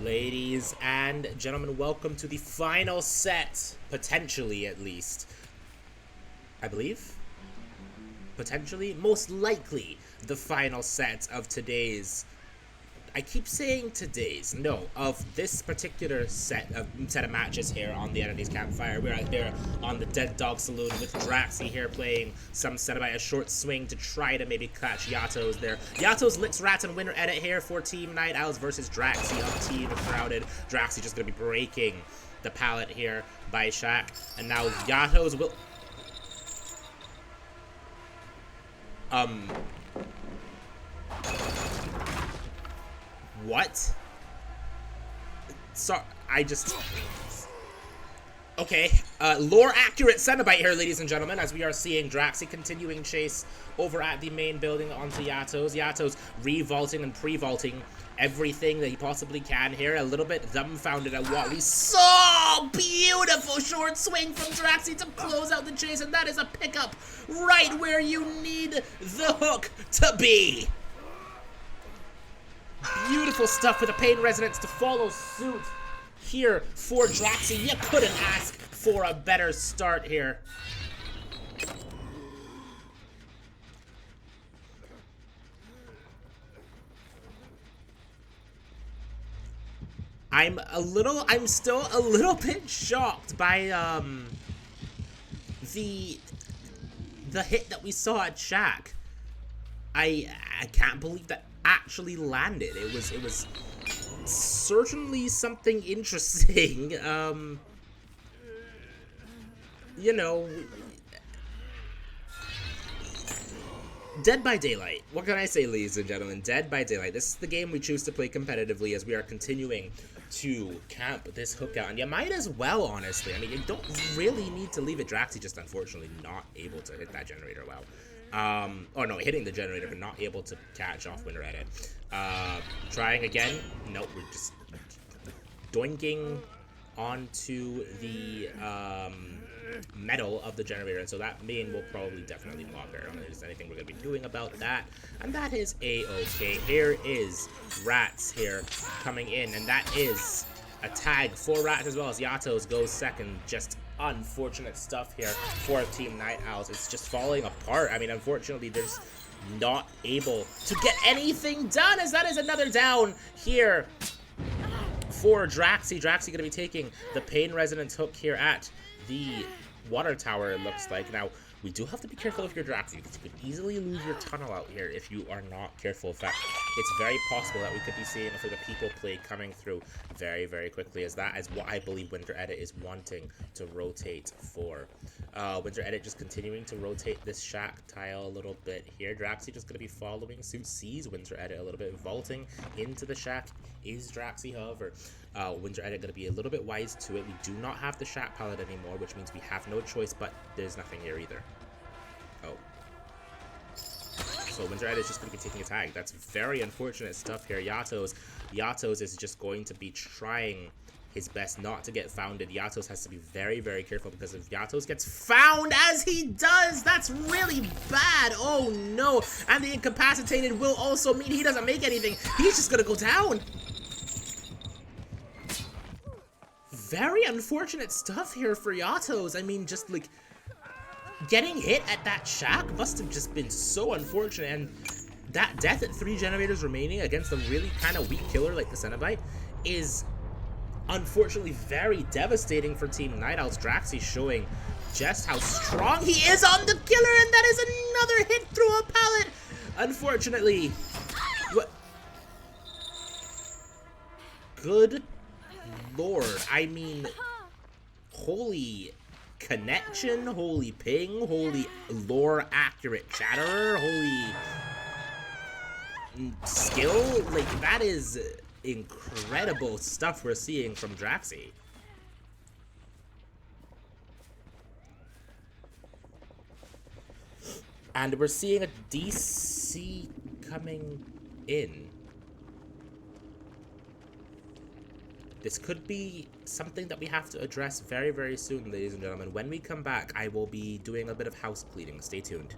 Ladies and gentlemen, welcome to the final set, potentially at least. I believe? Potentially? Most likely the final set of today's... I keep saying today's. No, of this particular set of matches here on the Enemies Campfire. We're out here on the Dead Dog Saloon with Draxi here playing some Cenobite, a short swing to try to maybe catch Yato's there. Yato's Licks Rats and winner edit here for Team Night Owls versus Draxi of Team Shrouded. Draxi just going to be breaking the pallet here by Shaq. And now Yato's will... What? Sorry, I just... Okay, lore accurate Cenobite here, ladies and gentlemen, as we are seeing Draxi continuing chase over at the main building onto Yato's. Yato's re-vaulting and pre-vaulting everything that he possibly can here, a little bit dumbfounded at what we saw. Beautiful short swing from Draxi to close out the chase, and that is a pickup right where you need the hook to be. Beautiful stuff with a pain resonance to follow suit here for Draxi. You couldn't ask for a better start here. I'm still a little bit shocked by the hit that we saw at Shaq. I can't believe that actually landed. It was certainly something interesting. You know, Dead by Daylight. What can I say, ladies and gentlemen? Dead by Daylight. This is the game we choose to play competitively as we are continuing to camp this hook out. And you might as well, honestly. I mean, you don't really need to leave it. Draxi just unfortunately not able to hit that generator well. Oh no, hitting the generator but not able to catch off winner edit. Trying again. Nope, we're just doinking onto the metal of the generator, and so that main will probably definitely block her. I don't think there's anything we're going to be doing about that, and that is a-okay. Here is Rats here coming in, and that is a tag for Rats as well as Yato's goes second. Just unfortunate stuff here for Team Night Owls. It's just falling apart. I mean, unfortunately, there's not able to get anything done, as that is another down here for Draxi. Draxi going to be taking the pain resonance hook here at the water tower, it looks like. Now, we do have to be careful if you're Draxi, because you could easily lose your tunnel out here if you are not careful. In fact, it's very possible that we could be seeing for the people play coming through very, very quickly, as that is what I believe Winter Edit is wanting to rotate for. Winter Edit just continuing to rotate this Shack tile a little bit here. Draxi just going to be following suit, sees Winter Edit a little bit, vaulting into the Shack is Draxi, however. Winter Edit going to be a little bit wise to it. We do not have the Shack palette anymore, which means we have no choice, but there's nothing here either. Oh. So Winter Edit is just going to be taking a tag. That's very unfortunate stuff here. Yato's is just going to be trying his best not to get founded. Yato's has to be very, very careful, because if Yato's gets found, as he does, that's really bad. Oh no. And the incapacitated will also mean he doesn't make anything. He's just going to go down. Very unfortunate stuff here for Yato's. I mean, just like getting hit at that Shack must have just been so unfortunate, and that death at 3 generators remaining against a really kind of weak killer like the Cenobite is unfortunately very devastating for Team Night Owls. Draxi showing just how strong he is on the killer, and that is another hit through a pallet. Unfortunately, good Lord, I mean, holy connection, holy ping, holy lore accurate chatterer, holy skill. Like, that is incredible stuff we're seeing from Draxi. And we're seeing a DC coming in. This could be something that we have to address very, very soon, ladies and gentlemen. When we come back, I will be doing a bit of house cleaning. Stay tuned.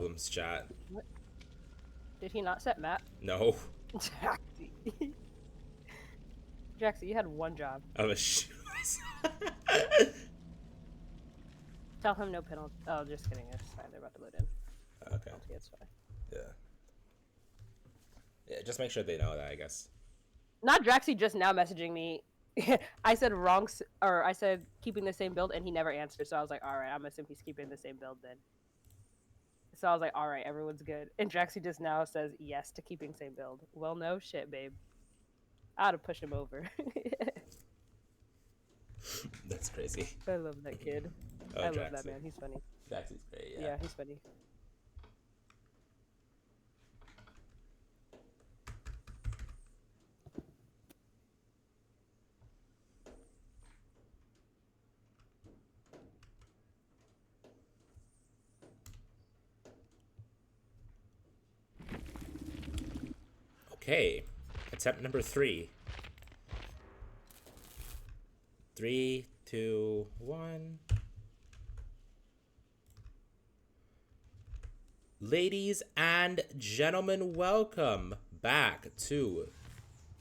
problems, chat. What? Did he not set map? No. Jaxie. Jaxie, you had one job. I'm a sh- Tell him no penalty. Oh, just kidding. It's fine. They're about to load in. No Okay. penalty. It's fine. Yeah. Yeah, just make sure they know that, I guess. Not Draxie just now messaging me. I said wrong, or I said keeping the same build, and he never answered. So I was like, all right, I'm assuming he's keeping the same build then. So I was like, all right, everyone's good. And Draxie just now says yes to keeping same build. Well, no shit, babe. I ought to push him over. That's crazy. I love that kid. Oh, I love Jackson. that man. He's funny. Jackson's great, yeah. Yeah, he's funny. Okay. Attempt number 3. 3, 2, 1. Ladies and gentlemen, welcome back to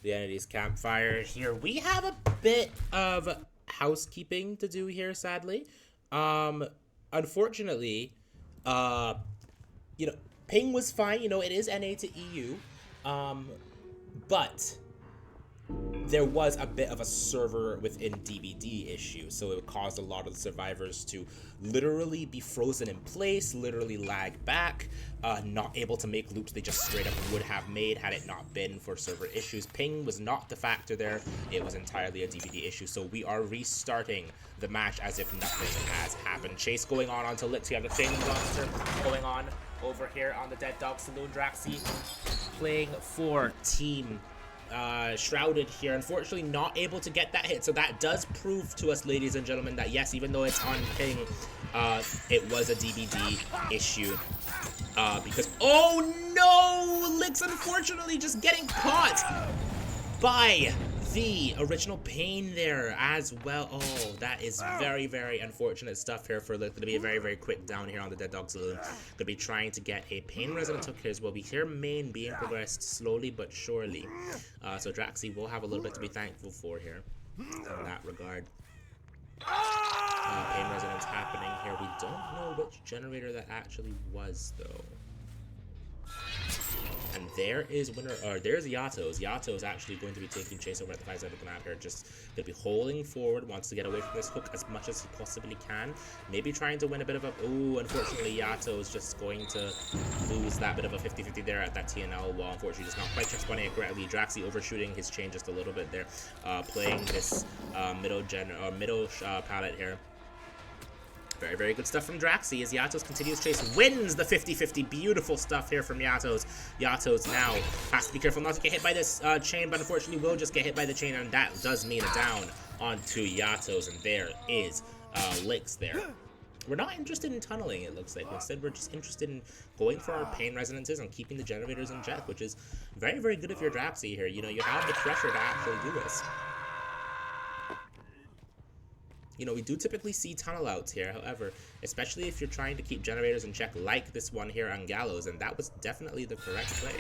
the Entities Campfire. Here we have a bit of housekeeping to do here, sadly. Unfortunately, ping was fine. It is NA to EU. But there was a bit of a server within DBD issue, so it caused a lot of the survivors to literally be frozen in place, literally lag back, not able to make loops they just straight up would have made had it not been for server issues. Ping was not the factor there, it was entirely a DBD issue, so we are restarting the match as if nothing has happened. Chase going on onto Licks, we have the same monster going on over here on the Dead Dog Saloon. Draxie playing for Team Shrouded here, unfortunately not able to get that hit, so that does prove to us, ladies and gentlemen, that yes, even though it's on ping, it was a DBD issue, because, oh no, Licks unfortunately just getting caught by the original pain there as well. Oh, that is very, very unfortunate stuff here for Lick. Gonna be a very, very quick down here on the Dead Dog Saloon. Gonna be trying to get a pain resident hook here as well. We hear main being progressed slowly but surely. So Draxie will have a little bit to be thankful for here in that regard. Pain resonance happening here. We don't know which generator that actually was though. And there is winner, or there's Yatos. Yatos actually going to be taking chase over at the 5 side of the map here. Just going to be holding forward, wants to get away from this hook as much as he possibly can. Maybe trying to win a bit of a, ooh, unfortunately Yato is just going to lose that bit of a 50-50 there at that TNL wall. Unfortunately, just not quite responding correctly. Draxie overshooting his chain just a little bit there. Playing this middle palette here. Very, very good stuff from Draxie as Yatos continues chase, wins the 50-50. Beautiful stuff here from Yatos. Yatos now has to be careful not to get hit by this chain, but unfortunately will just get hit by the chain, and that does mean a down onto Yatos, and there is Licks there. We're not interested in tunneling, it looks like. Instead, we're just interested in going for our pain resonances and keeping the generators in check, which is very, very good if you're Draxie here. You have the pressure to actually do this. We do typically see tunnel outs here, however, especially if you're trying to keep generators in check like this one here on Gallows, and that was definitely the correct play.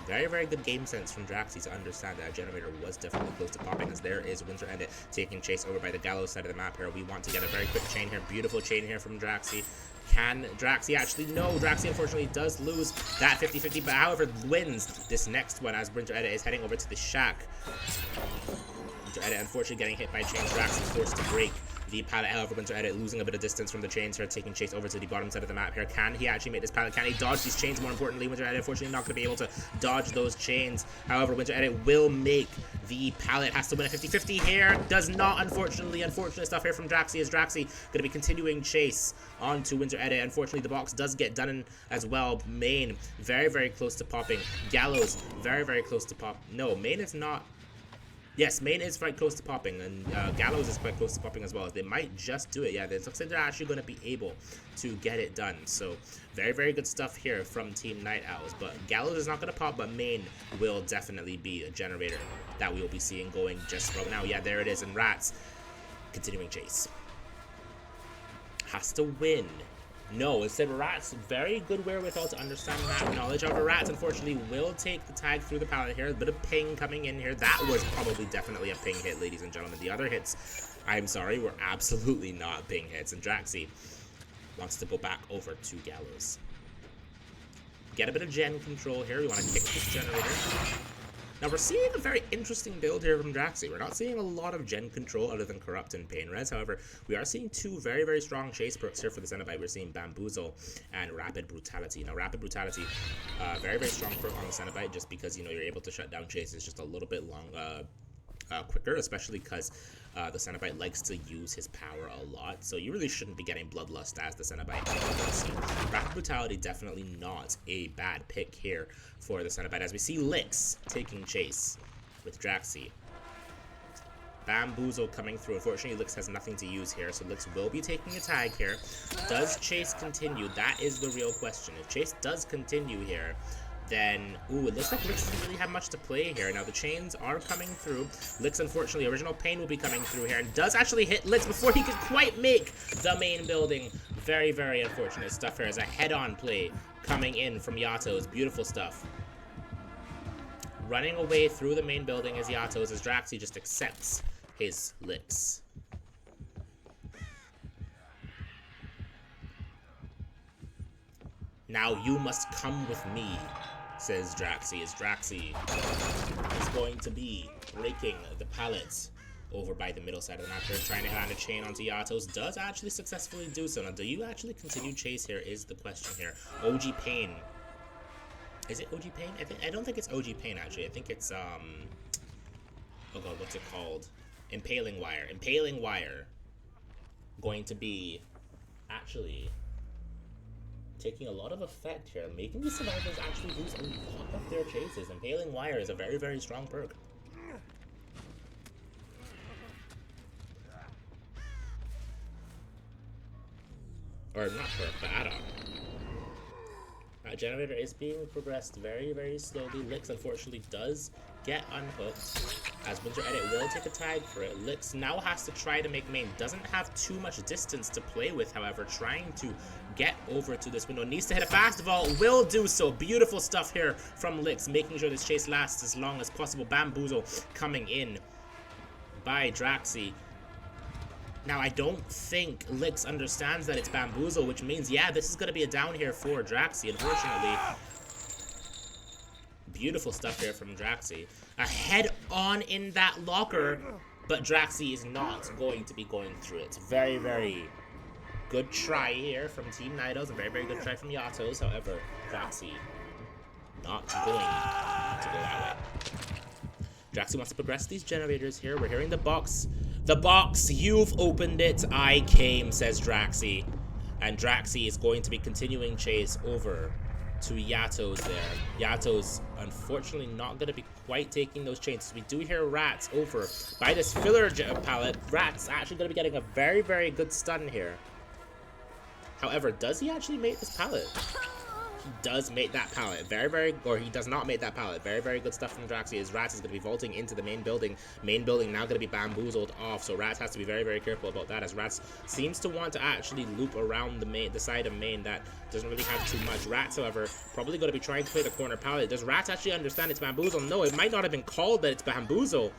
Very, very good game sense from Draxie to understand that a generator was definitely close to popping, as there is Winter Ended taking chase over by the Gallows side of the map here. We want to get a very quick chain here. Beautiful chain here from Draxie. Can Draxie actually? No, Draxie unfortunately does lose that 50-50, but however wins this next one as Winter Edit is heading over to the shack. Winter Edit unfortunately getting hit by chains. Draxie forced to break the pallet. However, Winter Edit losing a bit of distance from the chains here, taking chase over to the bottom side of the map here. Can he actually make this pallet? Can he dodge these chains? More importantly, Winter Edit unfortunately not going to be able to dodge those chains. However, Winter Edit will make the pallet. Has to win a 50-50 here. Does not, unfortunately. Unfortunate stuff here from Draxie, as Draxie going to be continuing chase onto Winter Edit. Unfortunately, the box does get done in as well. Main, very, very close to popping. Gallows, very, very close to pop. No, Main is not. Yes, Main is quite close to popping, and Gallows is quite close to popping as well. They might just do it. Yeah, it looks like they're actually going to be able to get it done. So, very, very good stuff here from Team Night Owls. But Gallows is not going to pop, but Main will definitely be a generator that we will be seeing going just right now. Yeah, there it is. And Rats continuing chase. Has to win No, instead Rats, very good wherewithal to understand that knowledge. However, Rats unfortunately will take the tag through the pallet here. A bit of ping coming in here. That was probably definitely a ping hit, ladies and gentlemen. The other hits, I'm sorry, were absolutely not ping hits. And Draxi wants to go back over to Gallows. Get a bit of gen control here. We want to kick this generator. Now, we're seeing a very interesting build here from Draxi. We're not seeing a lot of gen control other than Corrupt and Pain Res. However, we are seeing two very, very strong chase perks here for the Cenobite. We're seeing Bamboozle and Rapid Brutality. Now, Rapid Brutality, very, very strong perk on the Cenobite just because, you know, you're able to shut down chases just a little bit quicker, especially because the Cenobite likes to use his power a lot, so you really shouldn't be getting Bloodlust as the Cenobite. So Rapid Brutality, definitely not a bad pick here for the Cenobite, as we see Lix taking chase with Draxi. Bamboozle coming through. Unfortunately, Lix has nothing to use here, so Lix will be taking a tag here. Does chase continue? That is the real question. If chase does continue here, then, ooh, it looks like Lix doesn't really have much to play here. Now, the chains are coming through. Lix, unfortunately, Original Pain will be coming through here, and does actually hit Lix before he could quite make the main building. Very, very unfortunate stuff here as a head-on play coming in from Yatos. Beautiful stuff. Running away through the main building is Yatos, as Draxi just accepts his Lix. Now you must come with me, says Draxi, as Draxi is going to be breaking the pallets over by the middle side of the map here, trying to land a chain onto Yatos. Does actually successfully do so. Now, do you actually continue chase here is the question here. OG Pain. Is it OG Pain? I don't think it's OG Pain, actually. I think it's, oh god, what's it called? Impaling Wire. Impaling Wire. Going to be, actually, taking a lot of effect here, making the survivors actually lose a lot of their chases. Impaling Wire is a very, very strong perk. Or not perk, but add-on. Generator is being progressed very, very slowly. Lix, unfortunately, does get unhooked, as Winter Edit will take a tag for it. Lix now has to try to make main. Doesn't have too much distance to play with, however, trying to get over to this window. Needs to hit a fast vault, will do so. Beautiful stuff here from Lix, making sure this chase lasts as long as possible. Bamboozle coming in by Draxi. Now, I don't think Lix understands that it's Bamboozle, which means, yeah, this is going to be a down here for Draxi, unfortunately. Beautiful stuff here from Draxi. A head-on in that locker, but Draxi is not going to be going through it. Very, very good try here from Team Nidos. A very, very good try from Yatos. However, Draxi not going to go that way. Draxi wants to progress these generators here. We're hearing the box. The box, you've opened it. I came, says Draxi. And Draxi is going to be continuing chase over to Yatos there. Yatos, unfortunately, not going to be quite taking those chains. We do hear Rats over by this filler pallet. Rats actually going to be getting a very, very good stun here. However, does he actually make this pallet? He does make that pallet. Or he does not make that pallet. Very, very good stuff from Draxi, as Rats is going to be vaulting into the main building. Main building now going to be bamboozled off, so Rats has to be very, very careful about that, as Rats seems to want to actually loop around the side of main that doesn't really have too much. Rats, however, probably going to be trying to play the corner pallet. Does Rats actually understand it's bamboozle? No, it might not have been called that it's bamboozle.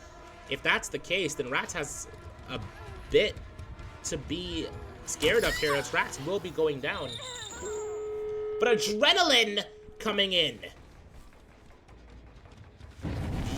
If that's the case, then Rats has a bit to be scared of here, as Rats will be going down. But Adrenaline coming in.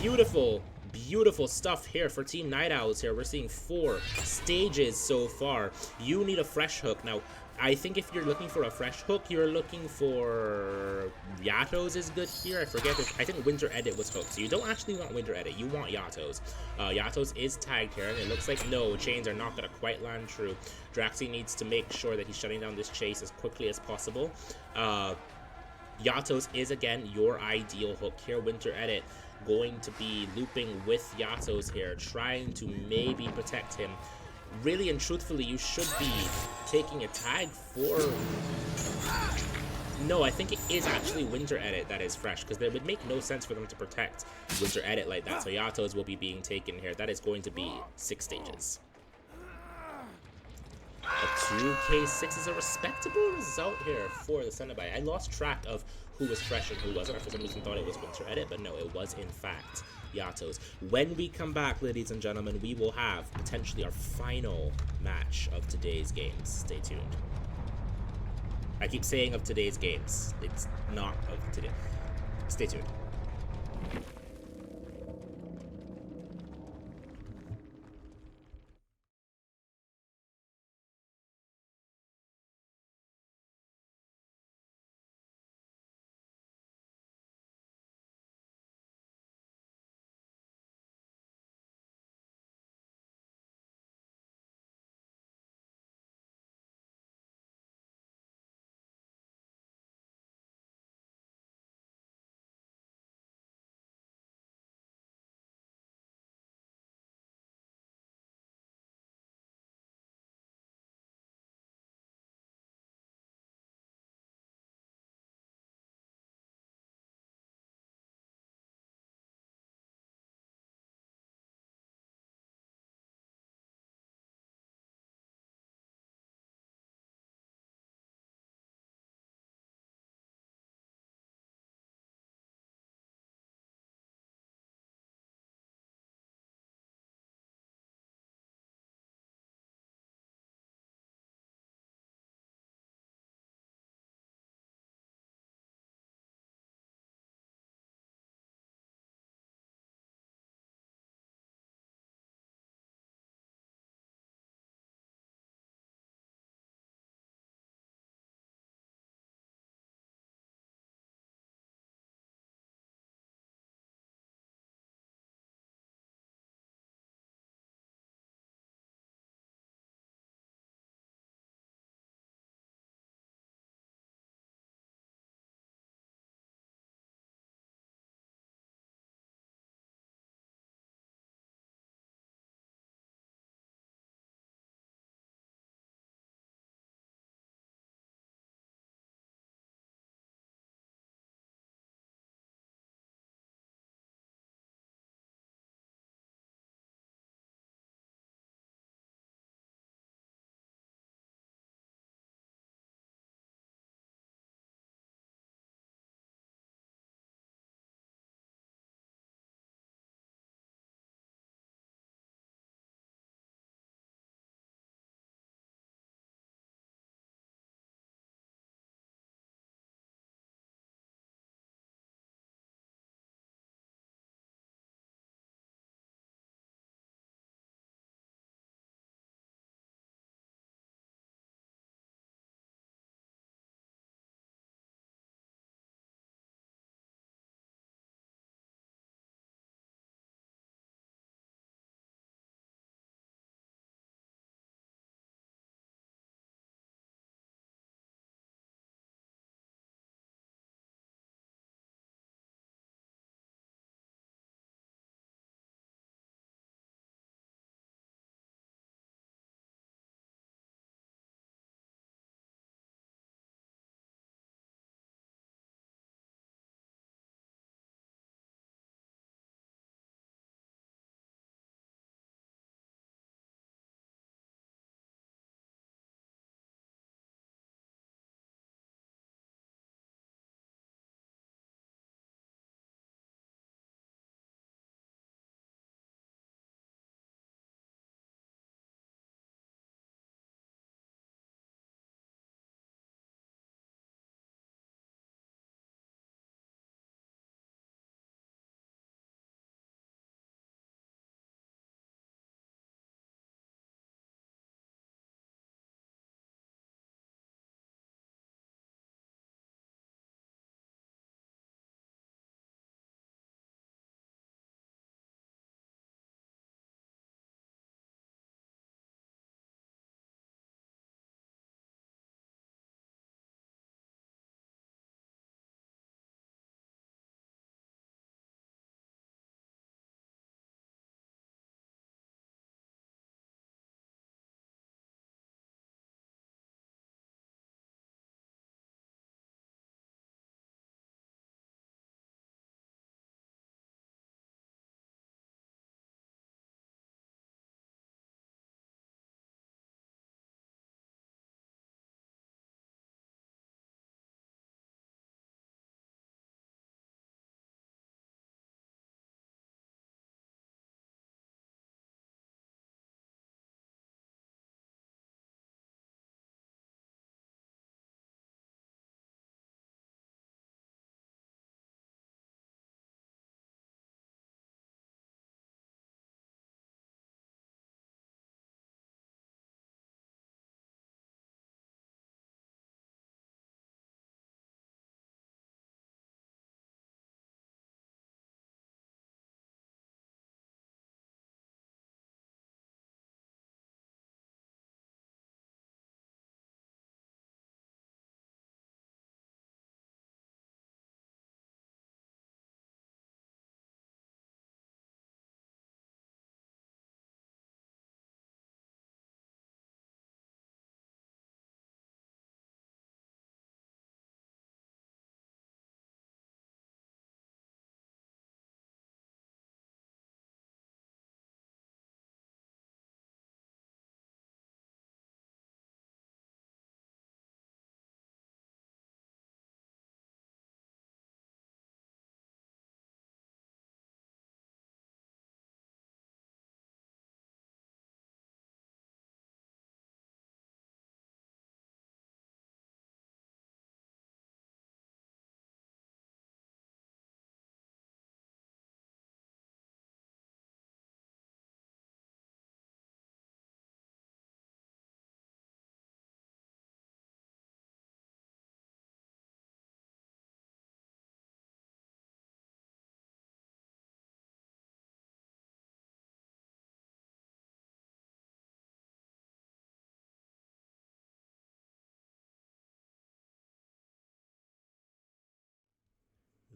Beautiful, beautiful stuff here for Team Night Owls here. We're seeing 4 stages so far. You need a fresh hook. Now, I think if you're looking for a fresh hook, you're looking for Yatos is good here. I forget if I think Winter Edit was hooked. So you don't actually want Winter Edit. You want Yatos. Yatos is tagged here, and it looks like no, chains are not going to quite land true. Draxi needs to make sure that he's shutting down this chase as quickly as possible. Yatos is, again, your ideal hook here. Winter Edit going to be looping with Yatos here, trying to maybe protect him. Really and truthfully, you should be taking a tag for... No, I think it is actually Winter Edit that is fresh, because it would make no sense for them to protect Winter Edit like that. So Yatos will be being taken here. That is going to be 6 stages. A 2K6 is a respectable result here for the Cenobite. I lost track of who was fresh and who wasn't. I for some reason thought it was Winter Edit, but no, it was in fact Yatos. When we come back, ladies and gentlemen, we will have potentially our final match of today's games. Stay tuned. I keep saying of today's games. It's not of today. Stay tuned.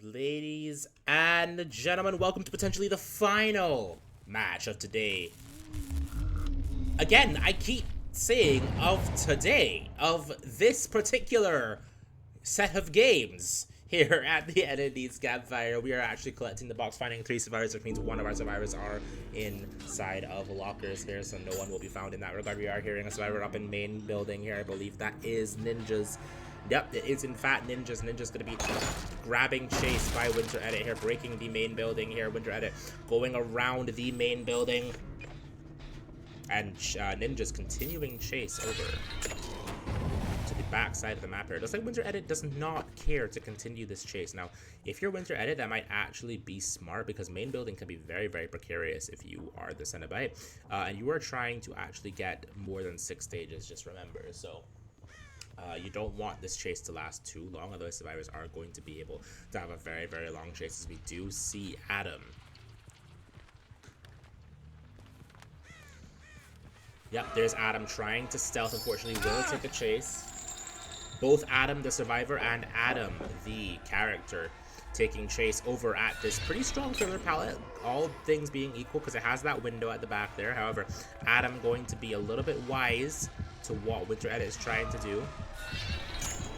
Ladies and gentlemen, welcome to potentially the final match of today. Again, I keep saying of today, of this particular set of games here at the Enemies Campfire. We are actually collecting the box, finding 3 survivors, which means one of our survivors are inside of lockers here, so no one will be found in that regard. We are hearing a survivor up in main building here. I believe that is Ninjas. Yep, it is in fact Ninjas. Ninja's going to be grabbing chase by Winter Edit here, breaking the main building here. Winter Edit going around the main building. And Ninja's continuing chase over to the back side of the map here. It looks like Winter Edit does not care to continue this chase. Now, if you're Winter Edit, that might actually be smart because main building can be very, very precarious if you are the Cenobite. And you are trying to actually get more than 6 stages, just remember. So you don't want this chase to last too long, otherwise survivors are going to be able to have a very, very long chase. As we do see Adam. Yep, there's Adam trying to stealth. Unfortunately, will take a chase. Both Adam, the survivor, and Adam, the character, taking chase over at this pretty strong filler palette, all things being equal, because it has that window at the back there. However, Adam going to be a little bit wise to what Winter Edit is trying to do.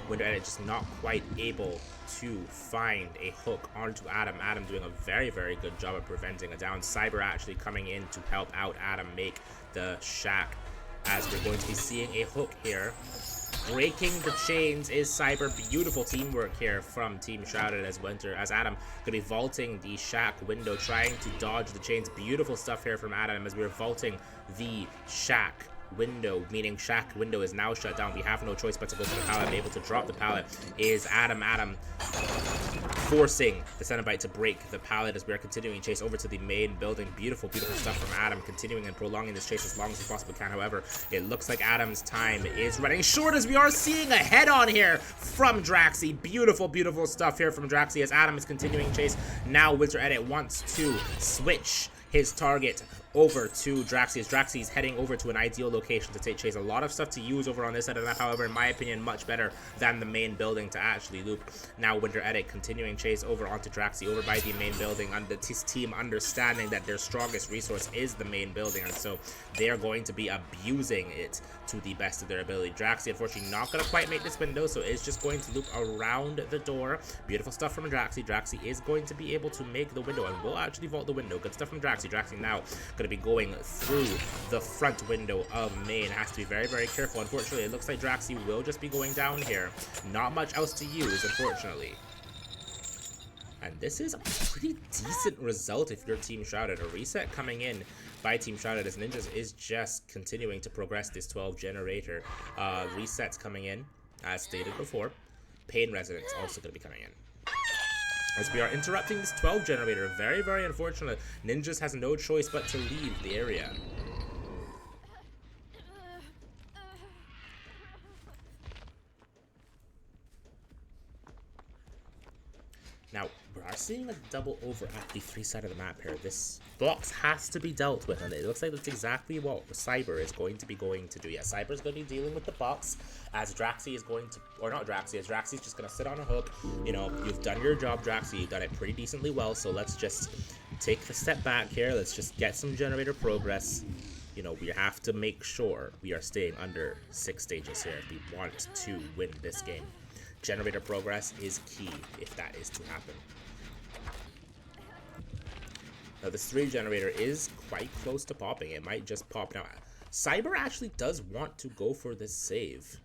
Winter Edit just not quite able to find a hook onto Adam. Adam doing a very, very good job of preventing a down. Cyber actually coming in to help out Adam make the shack, as we're going to be seeing a hook here. Breaking the chains is Cyber. Beautiful teamwork here from Team Shrouded as Adam gonna be vaulting the shack window, trying to dodge the chains. Beautiful stuff here from Adam as we're vaulting the shack window, meaning shack window is now shut down. We have no choice but to go for the pallet. And able to drop the pallet is Adam. Adam forcing the Cenobite to break the pallet as we are continuing chase over to the main building. Beautiful, beautiful stuff from Adam, continuing and prolonging this chase as long as he possibly can. However, it looks like Adam's time is running short as we are seeing a head-on here from Draxi. Beautiful, beautiful stuff here from Draxi as Adam is continuing chase. Now Winter Edit wants to switch his target over to Draxi as Draxi is heading over to an ideal location to take chase. A lot of stuff to use over on this side of the map, however, in my opinion, much better than the main building to actually loop. Now Winter Edit continuing chase over onto Draxi, over by the main building, under his team understanding that their strongest resource is the main building, and so they are going to be abusing it to the best of their ability. Draxi, unfortunately, not going to quite make this window, so it's just going to loop around the door. Beautiful stuff from Draxi. Draxi is going to be able to make the window and will actually vault the window. Good stuff from Draxi. Draxi now going to be going through the front window of main. Has to be very, very careful. Unfortunately, it looks like Draxi will just be going down here. Not much else to use, unfortunately. And this is a pretty decent result if you're Team Shrouded. A reset coming in by Team Shrouded as Ninjas is just continuing to progress this 12 generator. Resets coming in, as stated before. Pain Resonance also going to be coming in. As we are interrupting this 12 generator, very, very unfortunate. Ninjas has no choice but to leave the area. Now, we are seeing a double over at the 3 side of the map here. This box has to be dealt with, and it looks like that's exactly what Cyber is going to be to do. Yeah, Cyber is going to be dealing with the box, as Draxi is going to, or not Draxi, as Draxi's just going to sit on a hook. You know, you've done your job, Draxi. You've done it pretty decently well, so let's just take a step back here. Let's just get some generator progress. You know, we have to make sure we are staying under 6 stages here if we want to win this game. Generator progress is key if that is to happen. Now this 3 generator is quite close to popping. It might just pop now. Cyber actually does want to go for this save.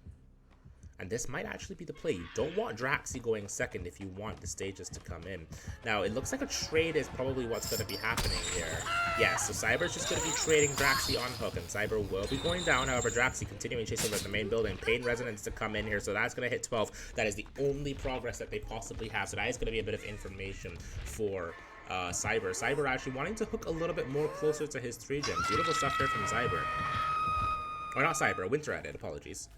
And this might actually be the play. You don't want Draxi going second if you want the stages to come in. Now, it looks like a trade is probably what's going to be happening here. Yeah, so Cyber's just going to be trading Draxi on hook, and Cyber will be going down. However, Draxi continuing chase over at the main building. Pain Resonance to come in here, so that's going to hit 12. That is the only progress that they possibly have. So that is going to be a bit of information for Cyber. Cyber actually wanting to hook a little bit more closer to his 3 gen. Beautiful stuff here from Cyber. Or not Cyber, Winter Edit, apologies.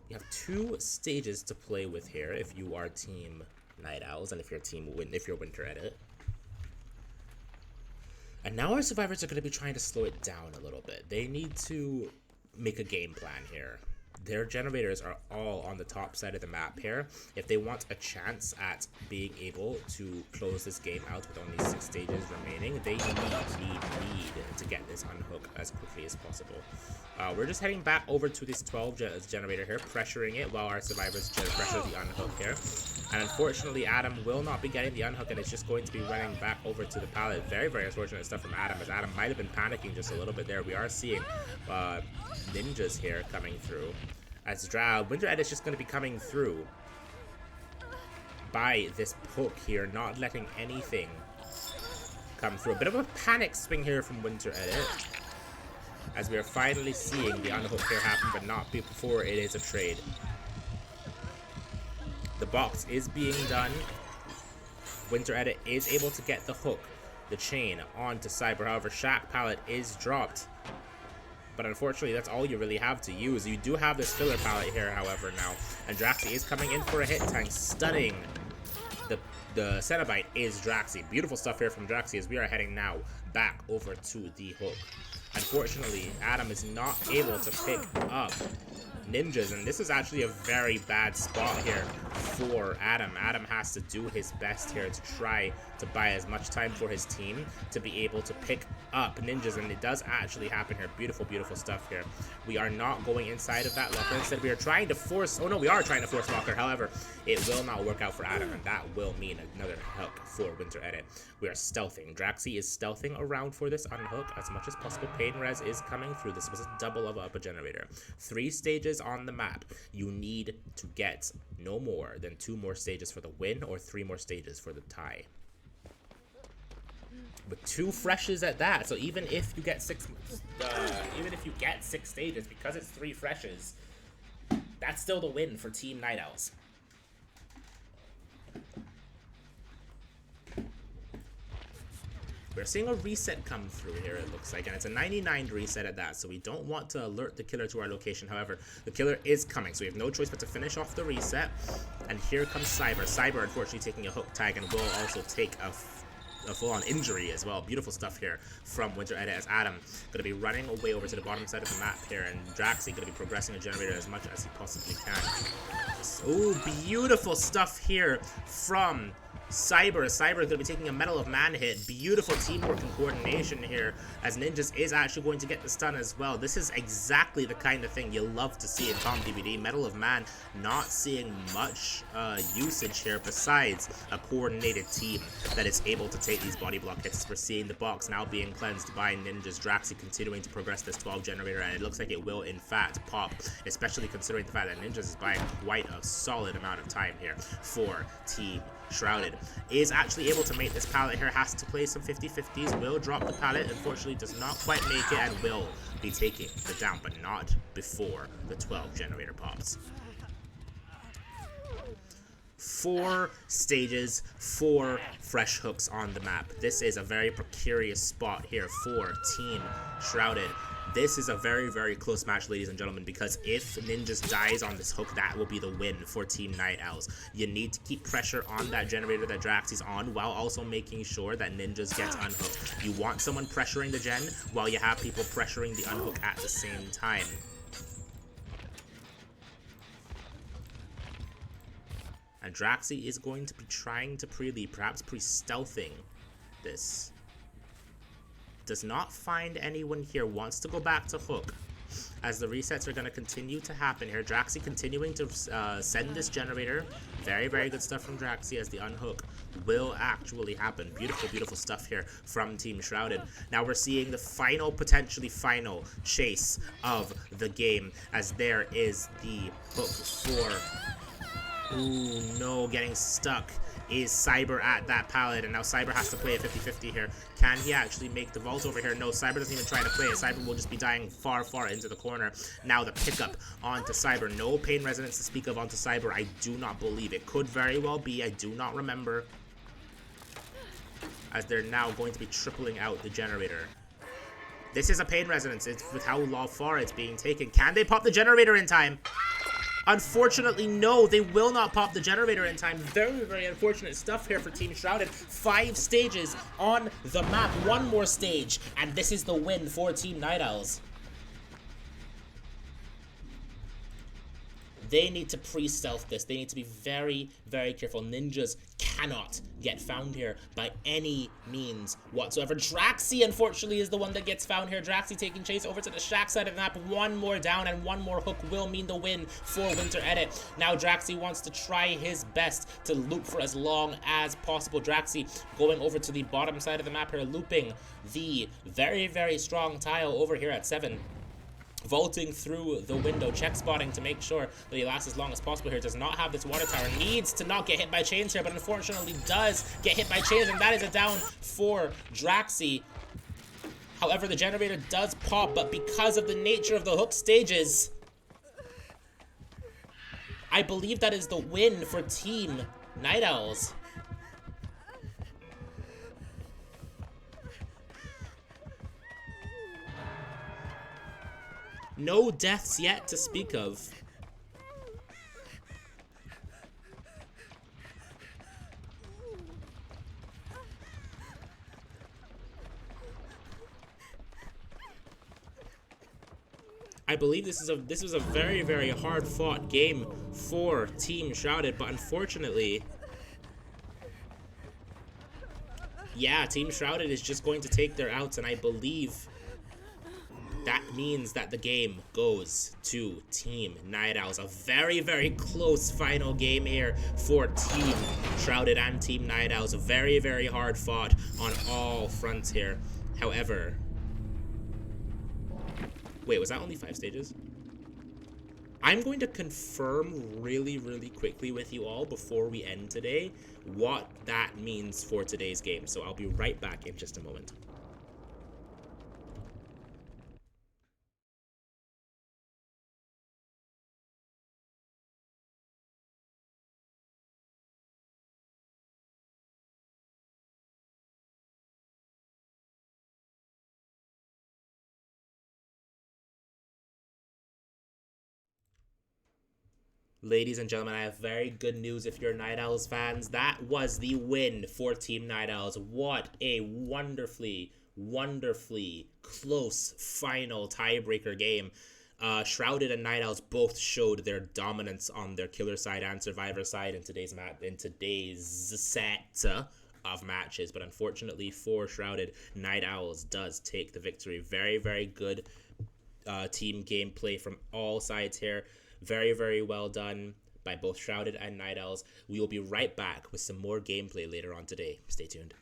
You have 2 stages to play with here if you are Team Night Owls and if you're Winter Edit. And now our survivors are going to be trying to slow it down a little bit. They need to make a game plan here. Their generators are all on the top side of the map here. If they want a chance at being able to close this game out with only 6 stages remaining, they need to get this unhook as quickly as possible. We're just heading back over to this 12 generator here, pressuring it while our survivors pressure the unhook here. And unfortunately, Adam will not be getting the unhook, and it's just going to be running back over to the pallet. Very, very unfortunate stuff from Adam, as Adam might have been panicking just a little bit there. We are seeing ninjas here coming through. As Winter Ed is just going to be coming through by this poke here, not letting anything come through. A bit of a panic swing here from Winter Edit, as we are finally seeing the unhook here happen, but not before it is a trade. The box is being done. Winter Edit is able to get the hook, the chain, onto Cyber. However, Shack pallet is dropped. But unfortunately, that's all you really have to use. You do have this filler pallet here, however, now. And Draxi is coming in for a hit tank, stunning. The Cenobite is Draxi. Beautiful stuff here from Draxi as we are heading now back over to the hook. Unfortunately, Adam is not able to pick up ninjas, and this is actually a very bad spot here for Adam. Adam has to do his best here to try to buy as much time for his team to be able to pick up ninjas, and it does actually happen here. Beautiful, beautiful stuff here. We are not going inside of that locker. Instead, we are trying to force... Oh, no, we are trying to force locker. However, it will not work out for Adam, and that will mean another hook for Winter Edit. We are stealthing. Draxi is stealthing around for this unhook as much as possible. Pain Res is coming through. This was a double of up a generator. 3 stages on the map. You need to get no more than 2 more stages for the win or 3 more stages for the tie. With 2 freshes at that, so even if you get 6 stages, because it's 3 freshes, that's still the win for Team Night Owls. We're seeing a reset come through here, it looks like, and it's a 99 reset at that, so we don't want to alert the killer to our location. However, the killer is coming, so we have no choice but to finish off the reset. And here comes Cyber. Cyber, unfortunately, taking a hook tag, and will also take a full-on injury as well. Beautiful stuff here from Winter Edit, as Adam going to be running away over to the bottom side of the map here, and Draxi going to be progressing a generator as much as he possibly can. So beautiful stuff here from Cyber. Cyber is going to be taking a Medal of Man hit. Beautiful teamwork and coordination here, as Ninjas is actually going to get the stun as well. This is exactly the kind of thing you love to see in Tom DBD. Medal of Man not seeing much usage here besides a coordinated team that is able to take these body block hits. We're seeing the box now being cleansed by Ninjas. Draxi continuing to progress this 12 generator, and it looks like it will in fact pop, especially considering the fact that Ninjas is buying quite a solid amount of time here for Team Shrouded. Is actually able to make this pallet here, has to play some 50-50s, will drop the pallet, unfortunately does not quite make it, and will be taking the down, but not before the 12 generator pops. 4 stages, 4 fresh hooks on the map. This is a very precarious spot here for Team Shrouded. This is a very, very close match, ladies and gentlemen, because if Ninjas dies on this hook, that will be the win for Team Night Owls. You need to keep pressure on that generator that Draxi's on, while also making sure that Ninjas gets unhooked. You want someone pressuring the gen, while you have people pressuring the unhook at the same time. And Draxi is going to be trying to pre-lead, perhaps pre-stealthing this. Does not find anyone here, wants to go back to hook, as the resets are going to continue to happen here. Draxi continuing to send this generator. Very, very good stuff from Draxi, as the unhook will actually happen. Beautiful, beautiful stuff here from Team Shrouded. Now we're seeing the final, potentially final chase of the game, as there is the hook for... Ooh, no, getting stuck is Cyber at that pallet, and now Cyber has to play a 50-50 here. Can he actually make the vault over here? No, Cyber doesn't even try to play it. Cyber will just be dying far, far into the corner. Now the pickup onto Cyber. No pain resonance to speak of onto Cyber. I do not believe. It could very well be. I do not remember. As they're now going to be tripling out the generator. This is a pain resonance. It's with how far it's being taken. Can they pop the generator in time? Unfortunately, no, they will not pop the generator in time. Very, very unfortunate stuff here for Team Shrouded. 5 stages on the map. 1 more stage, and this is the win for Team Night Owls. They need to pre-stealth this. They need to be very, very careful. Ninjas cannot get found here by any means whatsoever. Draxi, unfortunately, is the one that gets found here. Draxi taking chase over to the shack side of the map. One more down and one more hook will mean the win for Winter Edit. Now Draxi wants to try his best to loop for as long as possible. Draxi going over to the bottom side of the map here, looping the very, very strong tile over here at 7. Vaulting through the window, check spotting to make sure that he lasts as long as possible here. Does not have this water tower. Needs to not get hit by chains here, but unfortunately does get hit by chains, and that is a down for Draxi. However, the generator does pop, but because of the nature of the hook stages, I believe that is the win for Team Night Owls. No deaths yet to speak of. I believe this was a very, very hard fought game for Team Shrouded, but unfortunately, yeah, Team Shrouded is just going to take their outs, and I believe that means that the game goes to Team Night Owls. A very, very close final game here for Team Shrouded and Team Night Owls. Very, very hard fought on all fronts here. However, wait, was that only 5 stages? I'm going to confirm really, really quickly with you all before we end today what that means for today's game. So I'll be right back in just a moment. Ladies and gentlemen, I have very good news if you're Night Owls fans. That was the win for Team Night Owls. What a wonderfully, wonderfully close final tiebreaker game. Shrouded and Night Owls both showed their dominance on their killer side and survivor side in today's set of matches. But unfortunately for Shrouded, Night Owls does take the victory. Very, very good team gameplay from all sides here. Very, very well done by both Shrouded and Night Owls. We will be right back with some more gameplay later on today. Stay tuned.